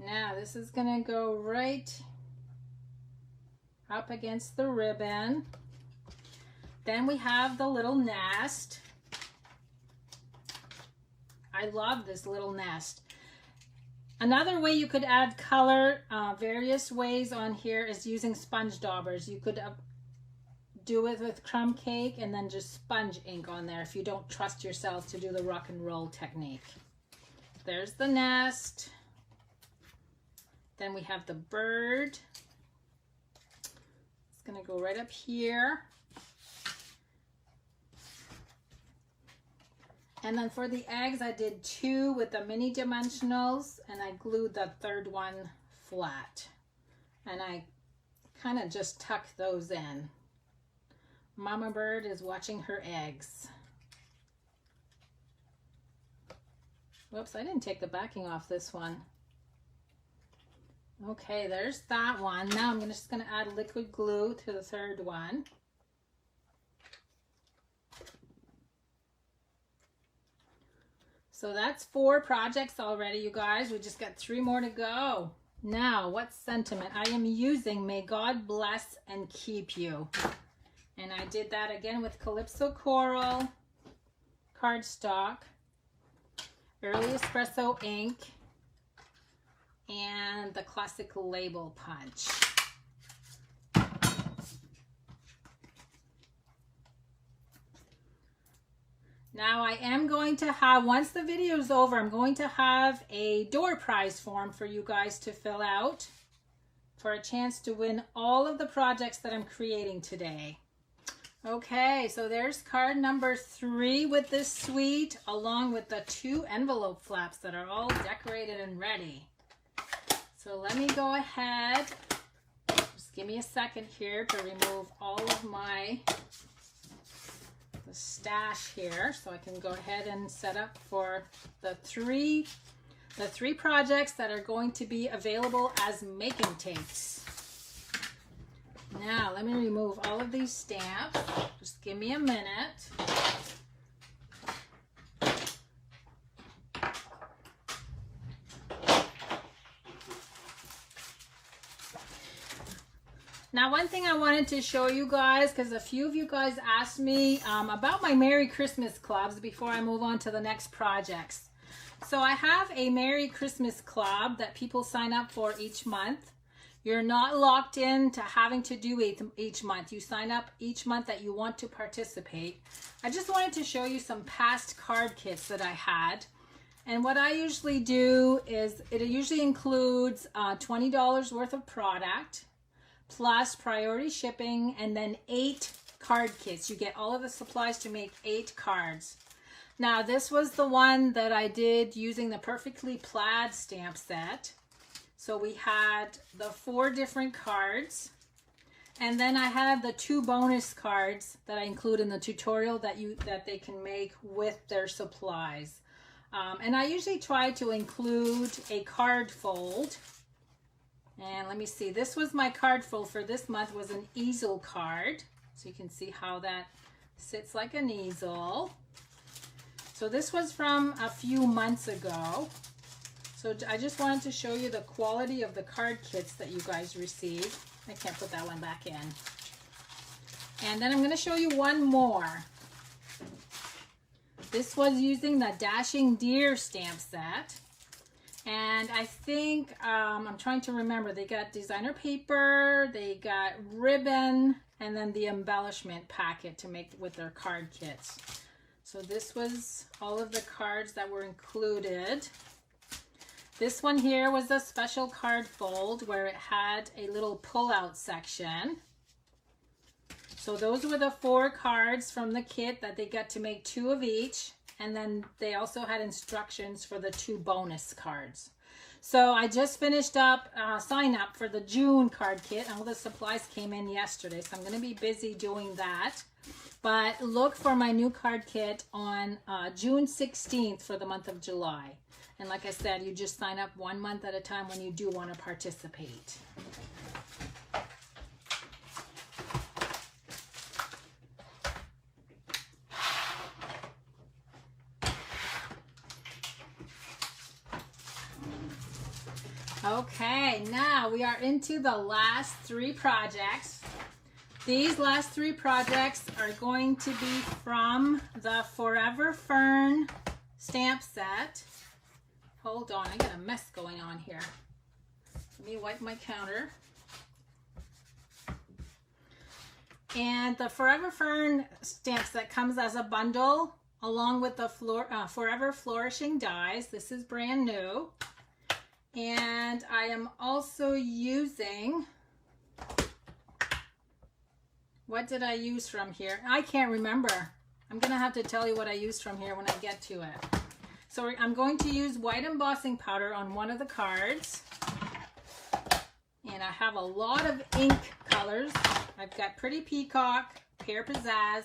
Now, this is going to go right up against the ribbon. Then we have the little nest. I love this little nest. Another way you could add color, various ways on here, is using sponge daubers. You could do it with crumb cake and then just sponge ink on there if you don't trust yourself to do the rock and roll technique. There's the nest. Then we have the bird. It's going to go right up here. And then for the eggs, I did 2 with the mini dimensionals and I glued the third one flat. And I kind of just tucked those in. Mama bird is watching her eggs. Whoops, I didn't take the backing off this one. Okay, there's that one. Now I'm just going to add liquid glue to the third one. So that's 4 projects already, you guys. We just got 3 more to go. Now, what sentiment? I am using May God Bless and Keep You. And I did that again with Calypso Coral, cardstock, Early Espresso ink, and the classic label punch. Now I am going to have, once the video is over, I'm going to have a door prize form for you guys to fill out for a chance to win all of the projects that I'm creating today. Okay, so there's card number 3 with this suite, along with the 2 envelope flaps that are all decorated and ready. So let me go ahead, just give me a second here to remove all of my the stash here so I can go ahead and set up for the three projects that are going to be available as making tapes. Now let me remove all of these stamps. Just give me a minute. Now, one thing I wanted to show you guys, because a few of you guys asked me about my Merry Christmas clubs before I move on to the next projects. So I have a Merry Christmas club that people sign up for each month. You're not locked in to having to do it each month. You sign up each month that you want to participate. I just wanted to show you some past card kits that I had. And what I usually do is it usually includes $20 worth of product plus priority shipping and then 8 card kits. You get all of the supplies to make 8 cards. Now this was the one that I did using the Perfectly Plaid stamp set. So we had the 4 different cards, and then I had the 2 bonus cards that I include in the tutorial that they can make with their supplies. And I usually try to include a card fold. And let me see, this was my card fold for this month, was an easel card. So you can see how that sits like an easel. So this was from a few months ago. So I just wanted to show you the quality of the card kits that you guys receive. I can't put that one back in. And then I'm going to show you one more. This was using the Dashing Deer stamp set. And I think, I'm trying to remember, they got designer paper, they got ribbon, and then the embellishment packet to make with their card kits. So this was all of the cards that were included. This one here was a special card fold where it had a little pull-out section. So those were the 4 cards from the kit that they got to make 2 of each. And then they also had instructions for the 2 bonus cards. So I just finished up sign up for the June card kit. All the supplies came in yesterday, so I'm going to be busy doing that. But look for my new card kit on June 16th for the month of July. And like I said, you just sign up 1 month at a time when you do want to participate. Okay, now we are into the last 3 projects. These last 3 projects are going to be from the Forever Fern stamp set. Hold on, I got a mess going on here. Let me wipe my counter. And the Forever Fern stamp set comes as a bundle along with the Forever Flourishing dies. This is brand new. And I am also using, what did I use from here? I can't remember. I'm going to have to tell you what I used from here when I get to it. So I'm going to use white embossing powder on one of the cards. And I have a lot of ink colors. I've got Pretty Peacock, Pear Pizzazz,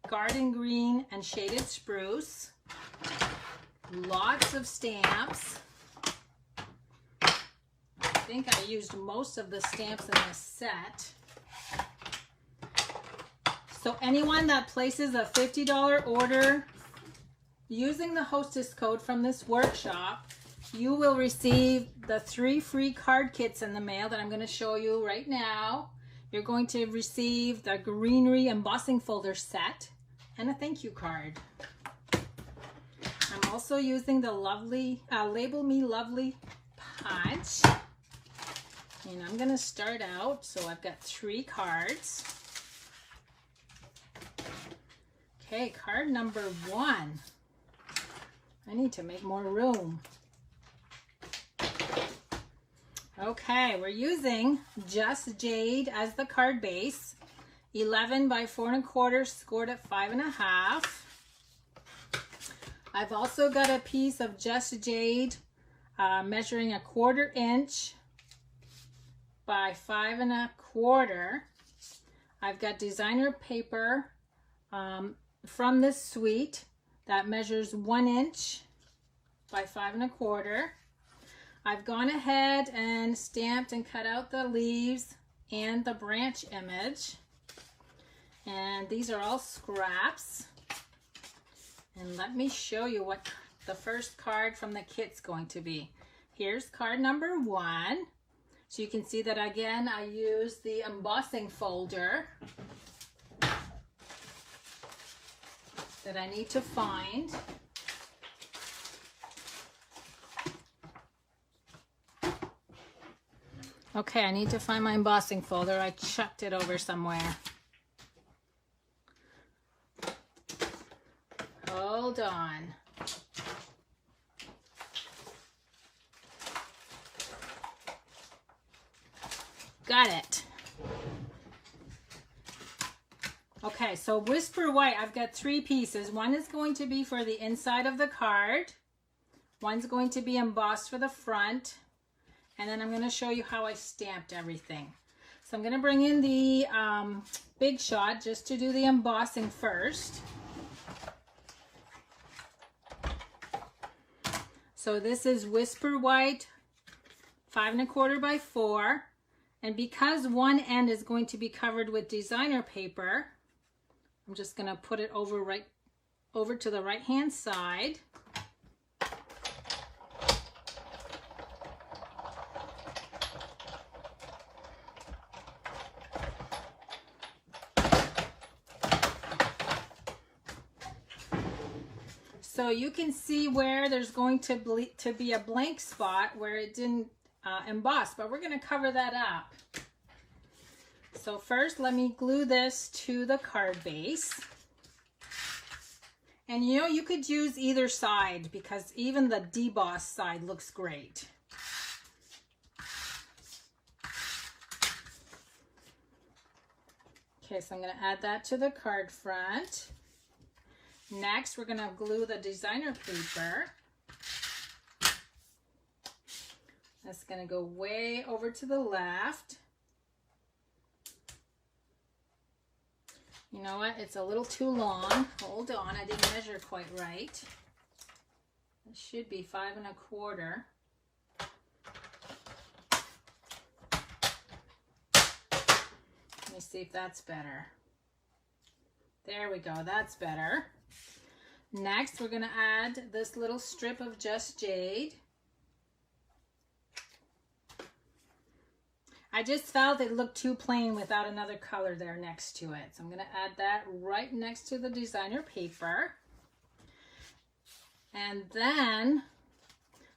Garden Green, and Shaded Spruce. Lots of stamps. I think I used most of the stamps in this set. So anyone that places a $50 order using the hostess code from this workshop, you will receive the 3 free card kits in the mail that I'm going to show you right now. You're going to receive the greenery embossing folder set and a thank you card. I'm also using the lovely Label Me Lovely punch. And I'm going to start out, so I've got 3 cards. Okay, card number 1. I need to make more room. Okay, we're using Just Jade as the card base. 11 by 4 1/4, scored at 5 1/2. I've also got a piece of Just Jade measuring 1/4 inch by 5 1/4. I've got designer paper from this suite that measures 1 inch by 5 1/4. I've gone ahead and stamped and cut out the leaves and the branch image. And these are all scraps. And let me show you what the first card from the kit's going to be. Here's card number 1. So you can see that again, I used the embossing folder that I need to find. Okay, I need to find my embossing folder. I chucked it over somewhere. Hold on. Got it. Okay, so Whisper White, I've got 3 pieces. One is going to be for the inside of the card. One's going to be embossed for the front. And then I'm going to show you how I stamped everything. So I'm going to bring in the Big Shot just to do the embossing first. So this is Whisper White 5 1/4 by 4. And because one end is going to be covered with designer paper, I'm just going to put it over to the right hand side. So you can see where there's going to be a blank spot where it didn't emboss, but we're going to cover that up. So first, let me glue this to the card base. And you know, you could use either side because even the deboss side looks great. Okay, so I'm going to add that to the card front. Next, we're going to glue the designer paper. That's going to go way over to the left. You know what? It's a little too long. Hold on, I didn't measure quite right. It should be 5 1/4. Let me see if that's better. There we go, that's better. Next, we're going to add this little strip of Just Jade. I just felt it looked too plain without another color there next to it. So I'm going to add that right next to the designer paper. And then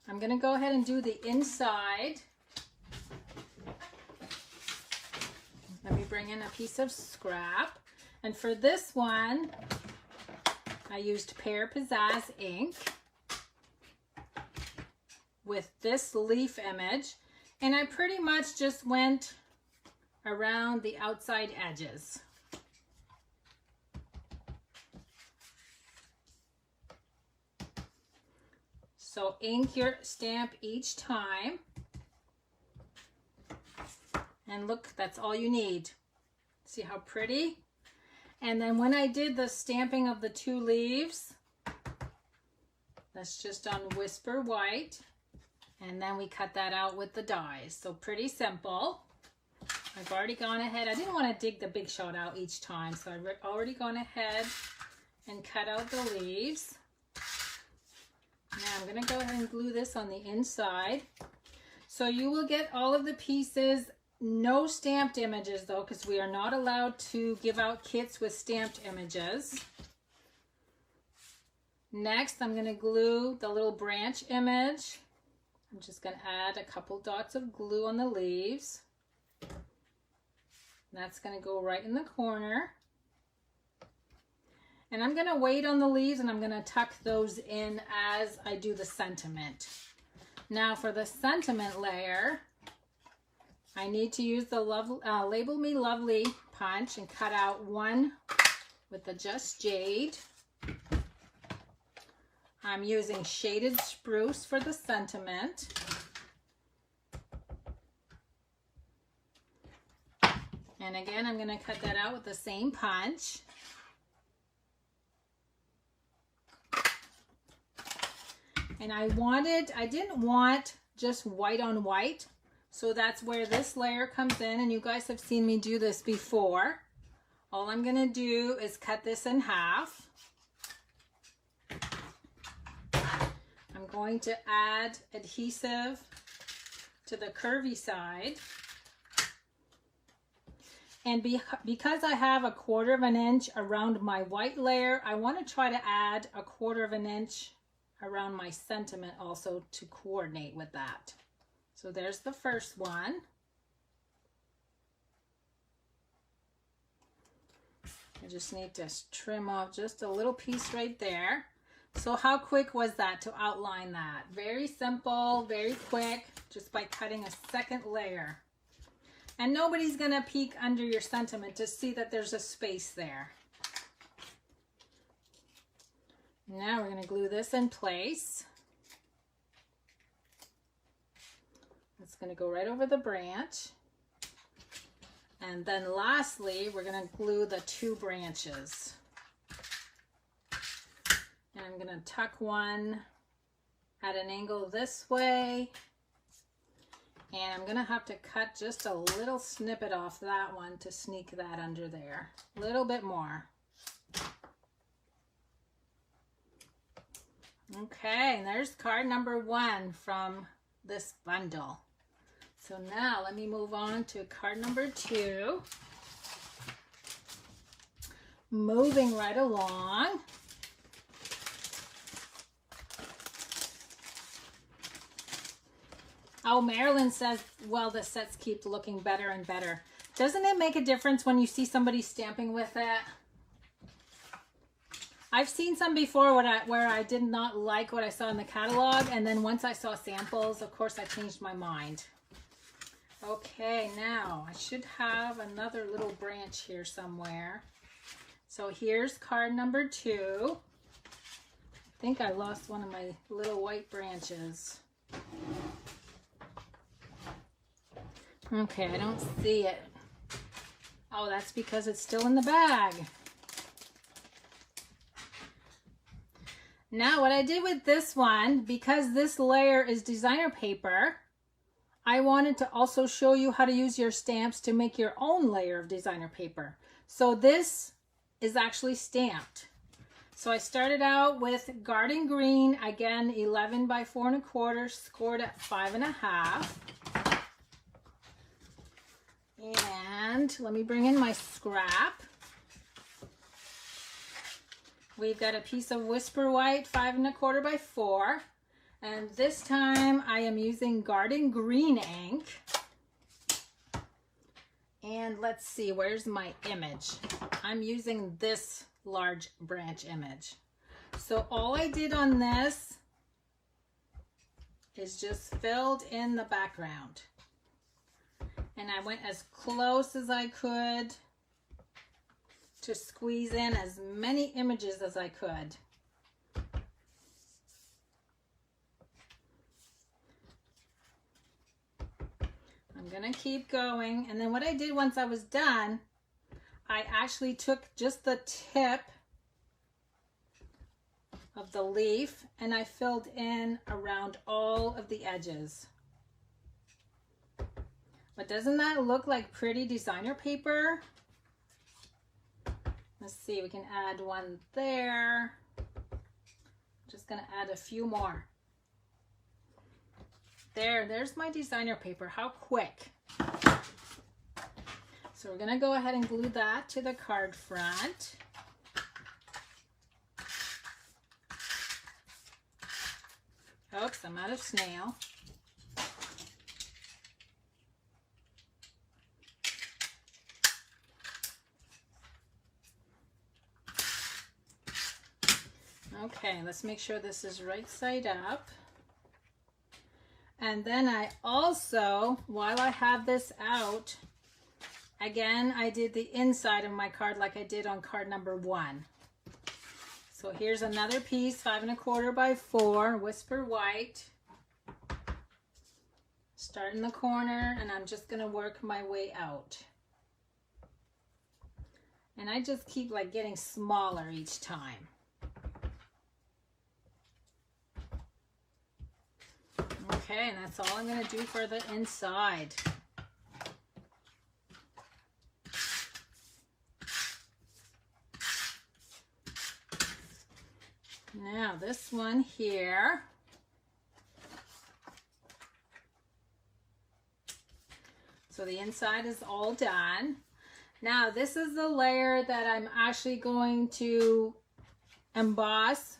I'm going to go ahead and do the inside. Let me bring in a piece of scrap. And for this one, I used Pear Pizzazz ink with this leaf image. And I pretty much just went around the outside edges. So ink your stamp each time. And look, that's all you need. See how pretty? And then when I did the stamping of the 2 leaves, that's just on Whisper White. And then we cut that out with the dies. So pretty simple. I've already gone ahead. I didn't want to dig the Big Shot out each time. So I've already gone ahead and cut out the leaves. Now I'm going to go ahead and glue this on the inside. So you will get all of the pieces. No stamped images though, because we are not allowed to give out kits with stamped images. Next, I'm going to glue the little branch image. I'm just going to add a couple dots of glue on the leaves. That's going to go right in the corner. And I'm going to wait on the leaves and I'm going to tuck those in as I do the sentiment. Now for the sentiment layer, I need to use the Label Me Lovely punch and cut out one with the Just Jade. I'm using Shaded Spruce for the sentiment. And again, I'm going to cut that out with the same punch. And I didn't want just white on white. So that's where this layer comes in. And you guys have seen me do this before. All I'm going to do is cut this in half. I'm going to add adhesive to the curvy side. And because I have 1/4 inch around my white layer, I want to try to add 1/4 inch around my sentiment also to coordinate with that. So there's the first one. I just need to trim off just a little piece right there. So how quick was that to outline that? Very simple, very quick, just by cutting a second layer. And nobody's gonna peek under your sentiment to see that there's a space there. Now we're gonna glue this in place. It's gonna go right over the branch. And then lastly, we're gonna glue the 2 branches. And I'm gonna tuck one at an angle this way. And I'm gonna have to cut just a little snippet off that one to sneak that under there. A little bit more. Okay, and there's card number 1 from this bundle. So now let me move on to card number 2. Moving right along. Oh, Marilyn says, well, the sets keep looking better and better. Doesn't it make a difference when you see somebody stamping with it? I've seen some before where I did not like what I saw in the catalog, and then once I saw samples, of course, I changed my mind. Okay, now I should have another little branch here somewhere. So here's card number 2. I think I lost one of my little white branches. Okay, I don't see it. Oh, that's because it's still in the bag. Now, what I did with this one, because this layer is designer paper, I wanted to also show you how to use your stamps to make your own layer of designer paper. So this is actually stamped. So I started out with Garden Green, again, 11 by 4 1/4, scored at 5 1/2. And let me bring in my scrap. We've got a piece of Whisper White, 5 1/4 by 4. And this time I am using Garden Green ink. And let's see, where's my image? I'm using this large branch image. So all I did on this is just filled in the background. And I went as close as I could to squeeze in as many images as I could. I'm gonna keep going, and then what I did once I was done, I actually took just the tip of the leaf and I filled in around all of the edges. But doesn't that look like pretty designer paper? Let's see, we can add one there. I'm just gonna add a few more. There's my designer paper. How quick. So we're gonna go ahead and glue that to the card front. Oops, I'm out of snail. Okay, let's make sure this is right side up. And then I also, while I have this out, again, I did the inside of my card like I did on card number 1. So here's another piece, 5 1/4 by 4, Whisper White. Start in the corner, and I'm just gonna work my way out. And I just keep like getting smaller each time. Okay, and that's all I'm going to do for the inside. Now this one here. So the inside is all done. Now this is the layer that I'm actually going to emboss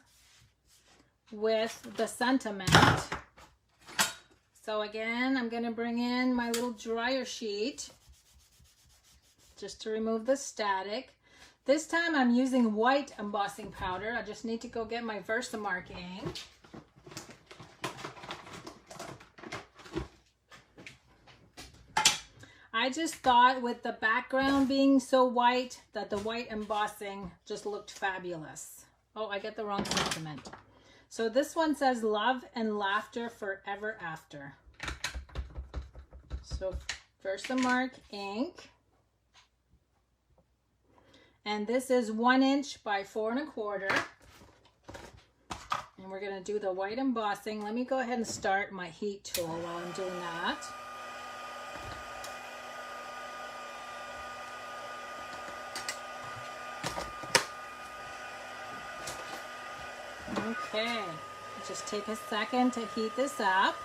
with the sentiment. So again, I'm going to bring in my little dryer sheet just to remove the static. This time I'm using white embossing powder. I just need to go get my Versamark ink. I just thought with the background being so white that the white embossing just looked fabulous. Oh, I get the wrong sentiment. So this one says love and laughter forever after. So Versamark ink. And this is 1 inch by 4 1/4. And we're going to do the white embossing. Let me go ahead and start my heat tool while I'm doing that. Okay, just take a second to heat this up.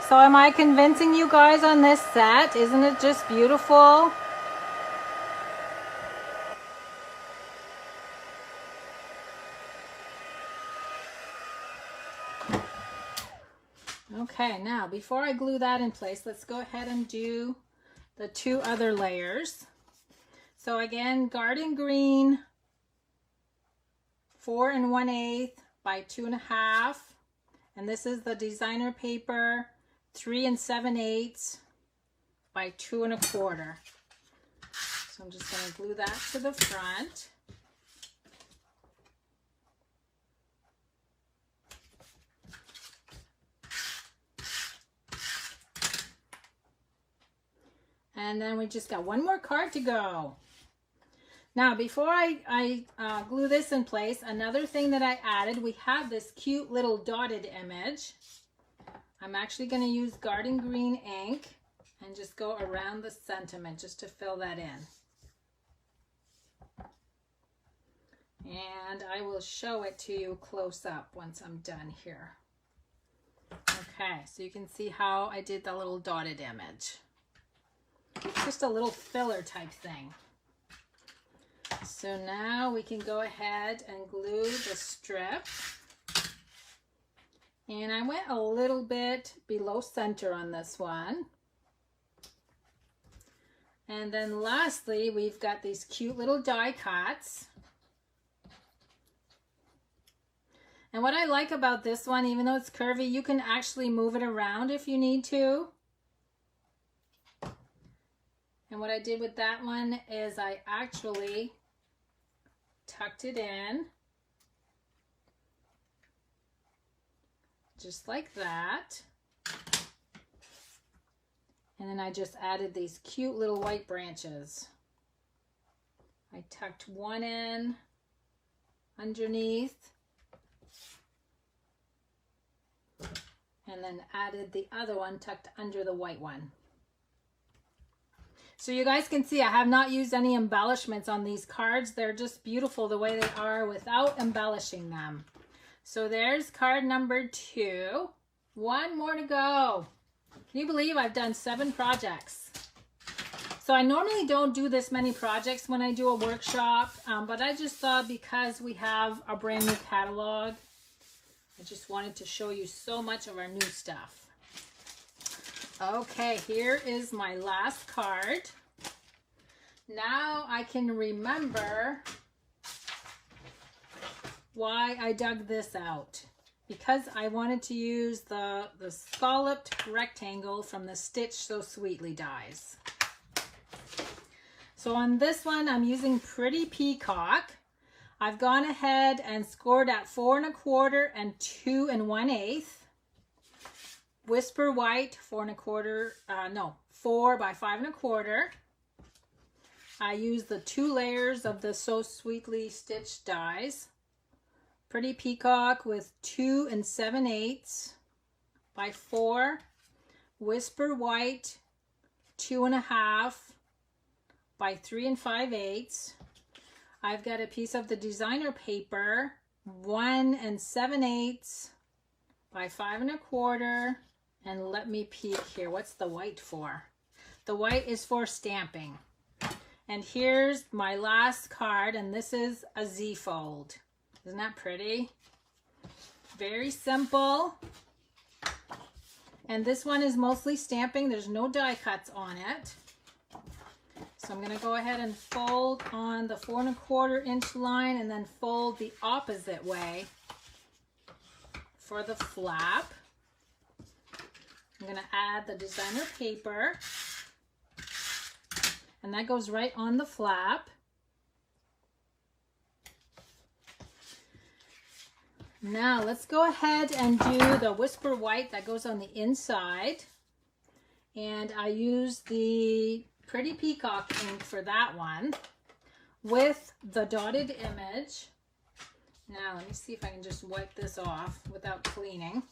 So am I convincing you guys on this set? Isn't it just beautiful? Okay, now before I glue that in place, let's go ahead and do the 2 other layers. So again, garden green, 4 1/8 by 2 1/2. And this is the designer paper, 3 7/8 by 2 1/4. So I'm just going to glue that to the front. And then we just got 1 more card to go. Now, before I glue this in place, another thing that I added, we have this cute little dotted image. I'm actually going to use garden green ink and just go around the sentiment just to fill that in. And I will show it to you close up once I'm done here. Okay, so you can see how I did the little dotted image. Just a little filler type thing. So now we can go ahead and glue the strip. And I went a little bit below center on this one. And then lastly, we've got these cute little die cuts. And what I like about this one, even though it's curvy, you can actually move it around if you need to. And what I did with that one is I actually tucked it in. Just like that. And then I just added these cute little white branches. I tucked one in underneath. And then added the other one tucked under the white one. So you guys can see I have not used any embellishments on these cards. They're just beautiful the way they are without embellishing them. So there's card number 2. 1 more to go. Can you believe I've done 7 projects? So I normally don't do this many projects when I do a workshop, but I just thought because we have a brand new catalog, I just wanted to show you so much of our new stuff. Okay, here is my last card. Now I can remember why I dug this out. Because I wanted to use the scalloped rectangle from the Stitch So Sweetly dies. So on this one, I'm using Pretty Peacock. I've gone ahead and scored at 4 1/4 and 2 1/8. Whisper White, 4 by 5 1/4. I used the 2 layers of the So Sweetly Stitch dies. Pretty Peacock with 2 7/8 by 4. Whisper White, 2 1/2 by 3 5/8. I've got a piece of the designer paper, 1 7/8 by 5 1/4. And let me peek here. What's the white for? The white is for stamping. And here's my last card, and this is a Z-fold. Isn't that pretty? Very simple. And this one is mostly stamping. There's no die cuts on it. So I'm going to go ahead and fold on the 4 1/4 inch line and then fold the opposite way for the flap. I'm going to add the designer paper, and that goes right on the flap. Now let's go ahead and do the Whisper White that goes on the inside. And I use the Pretty Peacock ink for that one with the dotted image. Now let me see if I can just wipe this off without cleaning.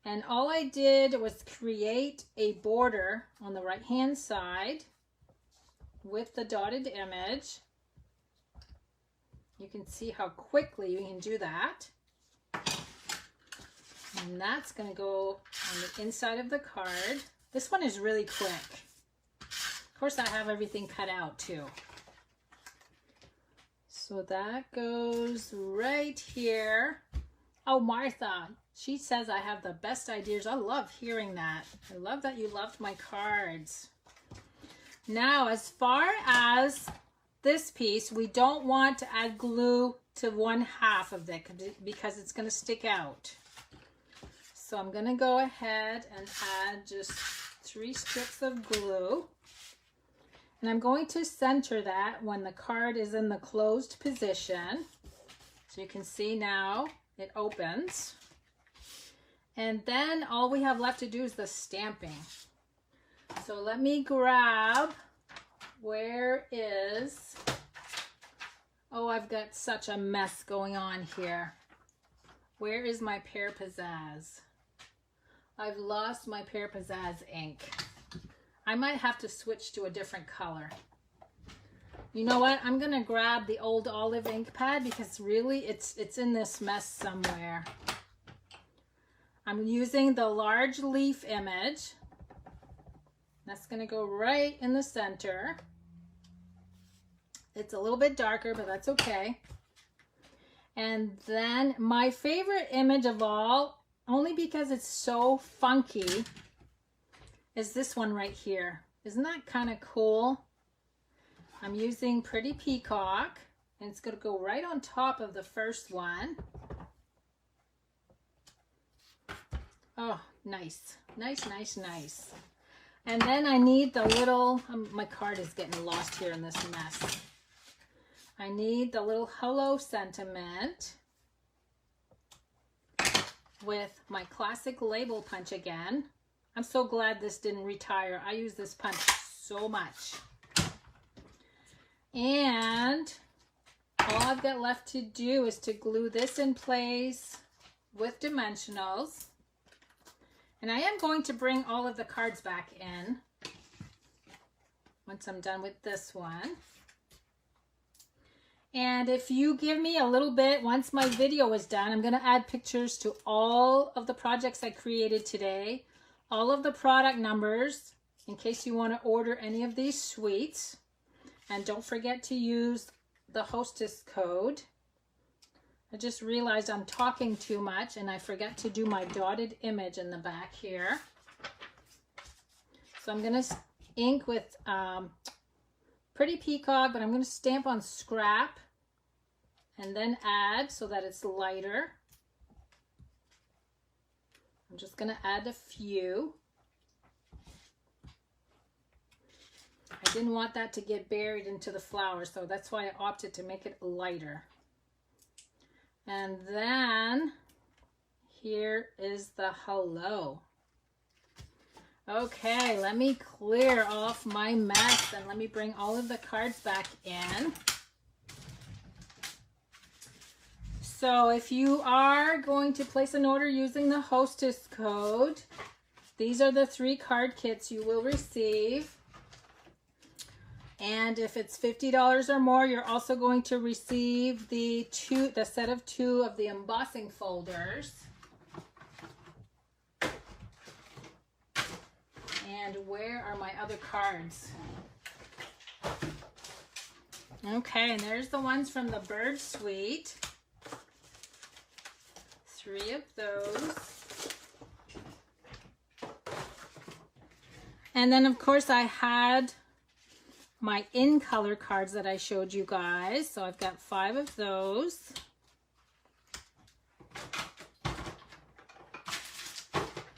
And all I did was create a border on the right hand side with the dotted image. You can see how quickly you can do that. And that's going to go on the inside of the card. This one is really quick. Of course, I have everything cut out too. So that goes right here. Oh, Martha, she says I have the best ideas. I love hearing that. I love that you loved my cards. Now, as far as this piece, we don't want to add glue to 1/2 of it because it's going to stick out. So I'm going to go ahead and add just 3 strips of glue. And I'm going to center that when the card is in the closed position. So you can see now it opens. And then all we have left to do is the stamping. So let me grab, where is, oh, I've got such a mess going on here. Where is my Pear Pizzazz? I've lost my Pear Pizzazz ink. I might have to switch to a different color. You know what? I'm gonna grab the old olive ink pad because really it's in this mess somewhere. I'm using the large leaf image. That's gonna go right in the center. It's a little bit darker, but that's okay. And then my favorite image of all, only because it's so funky, is this one right here. Isn't that kind of cool? I'm using Pretty Peacock, and it's going to go right on top of the first one. Oh, nice. Nice, nice, nice. And then I need the little, my card is getting lost here in this mess. I need the little hello sentiment with my classic label punch again. I'm so glad this didn't retire. I use this punch so much. And all I've got left to do is to glue this in place with dimensionals. And I am going to bring all of the cards back in once I'm done with this one. And if you give me a little bit, once my video is done, I'm going to add pictures to all of the projects I created today, all of the product numbers, in case you want to order any of these sweets. And don't forget to use the hostess code. I just realized I'm talking too much and I forget to do my dotted image in the back here. So I'm going to ink with Pretty Peacock, but I'm going to stamp on scrap and then add so that it's lighter. I'm just going to add a few. I didn't want that to get buried into the flower, so that's why I opted to make it lighter. And then here is the hello. Okay, let me clear off my mess and let me bring all of the cards back in. So if you are going to place an order using the hostess code, these are the 3 card kits you will receive. And if it's $50 or more, you're also going to receive the set of 2 of the embossing folders. And where are my other cards? Okay, and there's the ones from the Bird Suite. 3 of those. And then of course I had my in color cards that I showed you guys. So I've got 5 of those.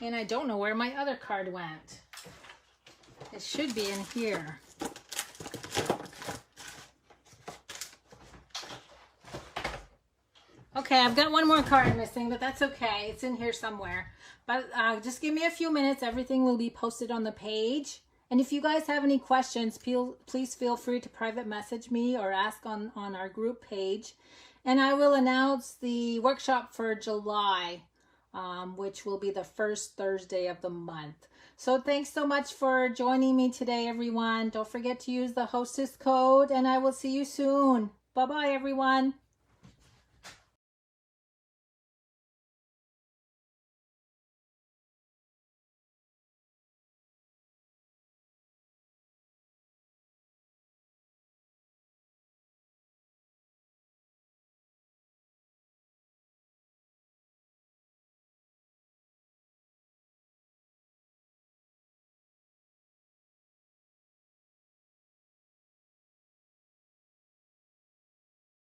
And I don't know where my other card went. It should be in here. Okay, I've got one more card missing, but that's okay. It's in here somewhere. But just give me a few minutes. Everything will be posted on the page. And if you guys have any questions, please feel free to private message me or ask on our group page. And I will announce the workshop for July, which will be the first Thursday of the month. So thanks so much for joining me today, everyone. Don't forget to use the hostess code, and I will see you soon. Bye-bye, everyone.